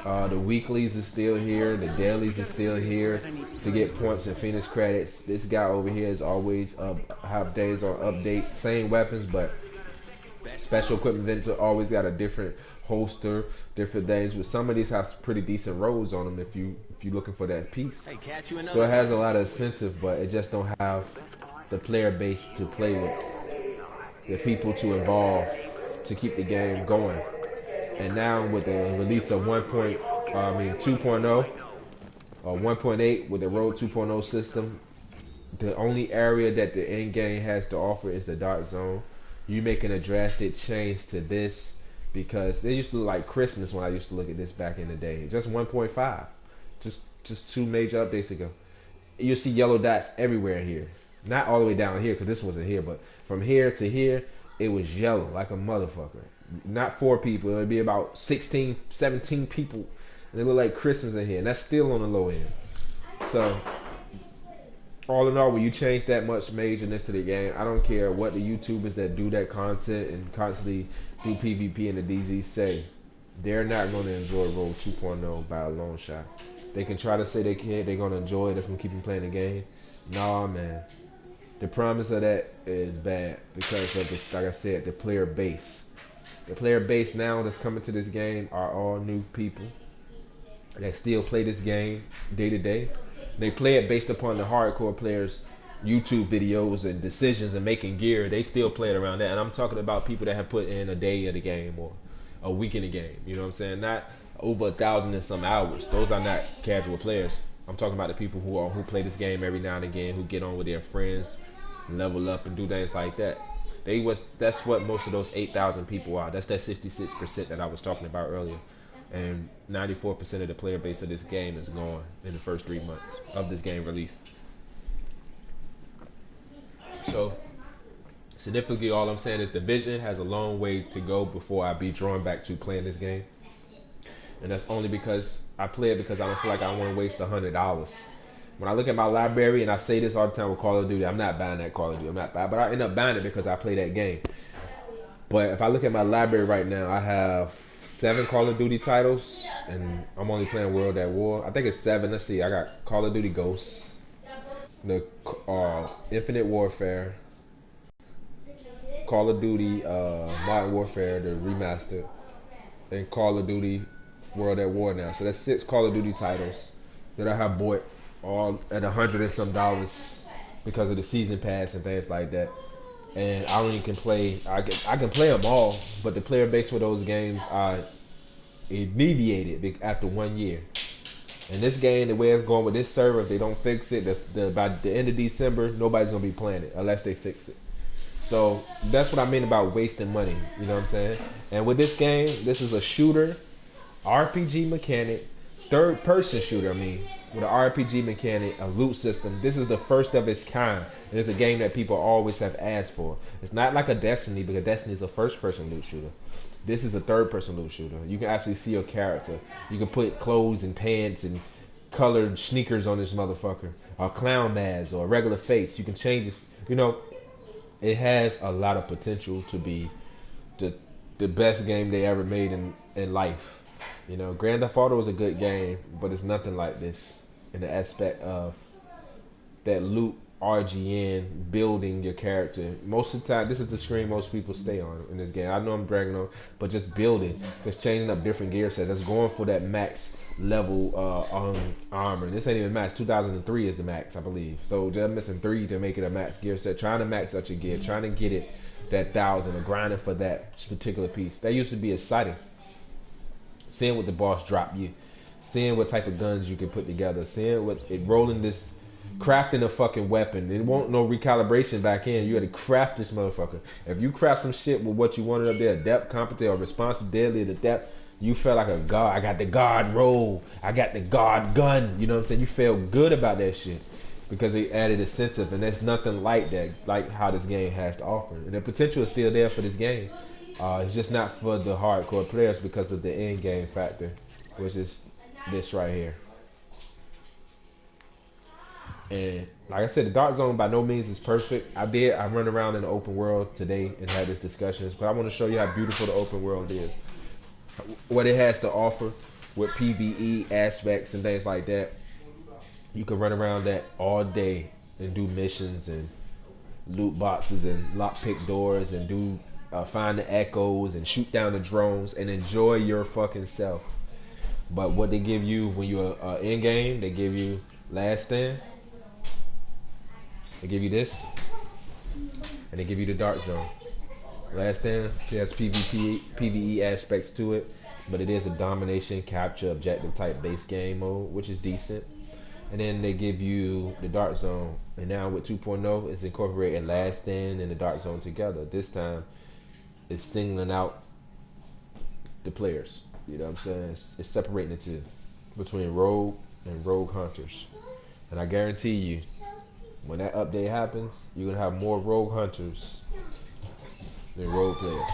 The weeklies is still here. The dailies is still here to get points and Phoenix credits. This guy over here is always have days on update. Same weapons, but special equipment vendor always got a different holster, different things. But some of these have pretty decent rolls on them if you're looking for that piece. Hey, catch you another. So it has a lot of incentive, but it just don't have the player base to play with, the people to involve to keep the game going. And now with the release of 2.0 or 1.8 with the Road 2.0 system, the only area that the end game has to offer is the dark zone. You making a drastic change to this because it used to look like Christmas when I used to look at this back in the day. Just 1.5, just 2 major updates ago. You'll see yellow dots everywhere here. Not all the way down here because this wasn't here, but from here to here, it was yellow like a motherfucker. Not 4 people, it would be about 16, 17 people. And it looked like Christmas in here, and that's still on the low end. So, all in all, when you change that much majorness to the game, I don't care what the YouTubers that do that content and constantly do PvP and the DZ say. They're not going to enjoy Road 2.0 by a long shot. They can try to say they can, they're going to enjoy it, that's going to keep them playing the game. Nah, man. The promise of that is bad because of, like I said, the player base. The player base now that's coming to this game are all new people that still play this game day to day. They play it based upon the hardcore players' YouTube videos and decisions and making gear. They still play it around that. And I'm talking about people that have put in a day of the game or a week in the game. You know what I'm saying? Not over 1,000 and some hours. Those are not casual players. I'm talking about the people who play this game every now and again, who get on with their friends, level up and do things like that. That's what most of those 8,000 people are. That's that 66% that I was talking about earlier. And 94% of the player base of this game is gone in the first 3 months of this game release. So, significantly, all I'm saying is Division has a long way to go before I be drawn back to playing this game. And that's only because I play it because I don't feel like I want to waste $100. When I look at my library, and I say this all the time with Call of Duty, I'm not buying that Call of Duty. I'm not buying, but I end up buying it because I play that game. But if I look at my library right now, I have 7 Call of Duty titles, and I'm only playing World at War. I think it's 7. Let's see. I got Call of Duty Ghosts, the Infinite Warfare, Call of Duty Modern Warfare, the remastered, and Call of Duty World at War now. So that's 6 Call of Duty titles that I have bought all at $100 and some because of the season pass and things like that. And I only can play. I can play them all, but the player base for those games are alleviated after 1 year. And this game, the way it's going with this server, if they don't fix it, by the end of December, nobody's gonna be playing it unless they fix it. So that's what I mean about wasting money. You know what I'm saying? And with this game, this is a shooter, RPG mechanic, third-person shooter. I mean, with an RPG mechanic, a loot system. This is the first of its kind. And it's a game that people always have asked for. It's not like a Destiny, because Destiny is a first-person loot shooter. This is a third-person loot shooter. You can actually see your character. You can put clothes and pants and colored sneakers on this motherfucker, or clown mask, or a regular face. You can change it. You know, it has a lot of potential to be the best game they ever made in life. You know, Grand Theft Auto is a good game, but it's nothing like this in the aspect of that loot, RGN, building your character. Most of the time, this is the screen most people stay on in this game. I know I'm bragging on, but just building, just changing up different gear sets, just going for that max level armor. This ain't even max. 2003 is the max, I believe. So they're missing 3 to make it a max gear set. Trying to max out your gear, trying to get it that 1,000, or grinding for that particular piece. That used to be exciting. Seeing what the boss drop you, seeing what type of guns you can put together, seeing what rolling this, crafting a fucking weapon. It won't no recalibration back in. You had to craft this motherfucker. If you craft some shit with what you wanted up there, adept, competent, or responsive, deadly, the depth, you felt like a god. I got the god roll. I got the god gun. You know what I'm saying? You felt good about that shit because they added incentive, and there's nothing like that, like how this game has to offer. And the potential is still there for this game. It's just not for the hardcore players because of the end game factor, which is this right here. And like I said, the Dark Zone by no means is perfect. I run around in the open world today and had this discussions, but I want to show you how beautiful the open world is. What it has to offer with PvE aspects and things like that. You can run around that all day and do missions and loot boxes and lockpick doors and do find the echoes and shoot down the drones and enjoy your fucking self. But what they give you when you're in game, they give you Last Stand. They give you this, and they give you the Dark Zone. Last Stand, it has PvE aspects to it, but it is a domination, capture, objective type base game mode, which is decent. And then they give you the Dark Zone, and now with 2.0, it's incorporating Last Stand and the Dark Zone together. This time, it's singling out the players. You know what I'm saying? It's separating the two between Rogue and Rogue Hunters. And I guarantee you, when that update happens, you're gonna have more Rogue Hunters than Rogue players.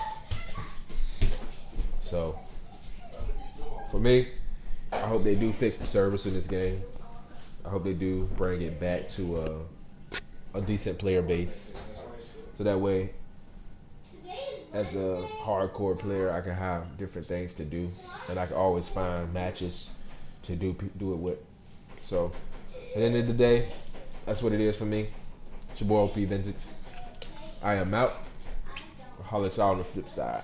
So, for me, I hope they do fix the service in this game. I hope they do bring it back to a decent player base, so that way, as a hardcore player, I can have different things to do, and I can always find matches to do it with. So, at the end of the day, that's what it is for me. It's your boy OP Vintage. I am out. I'll holler at y'all on the flip side.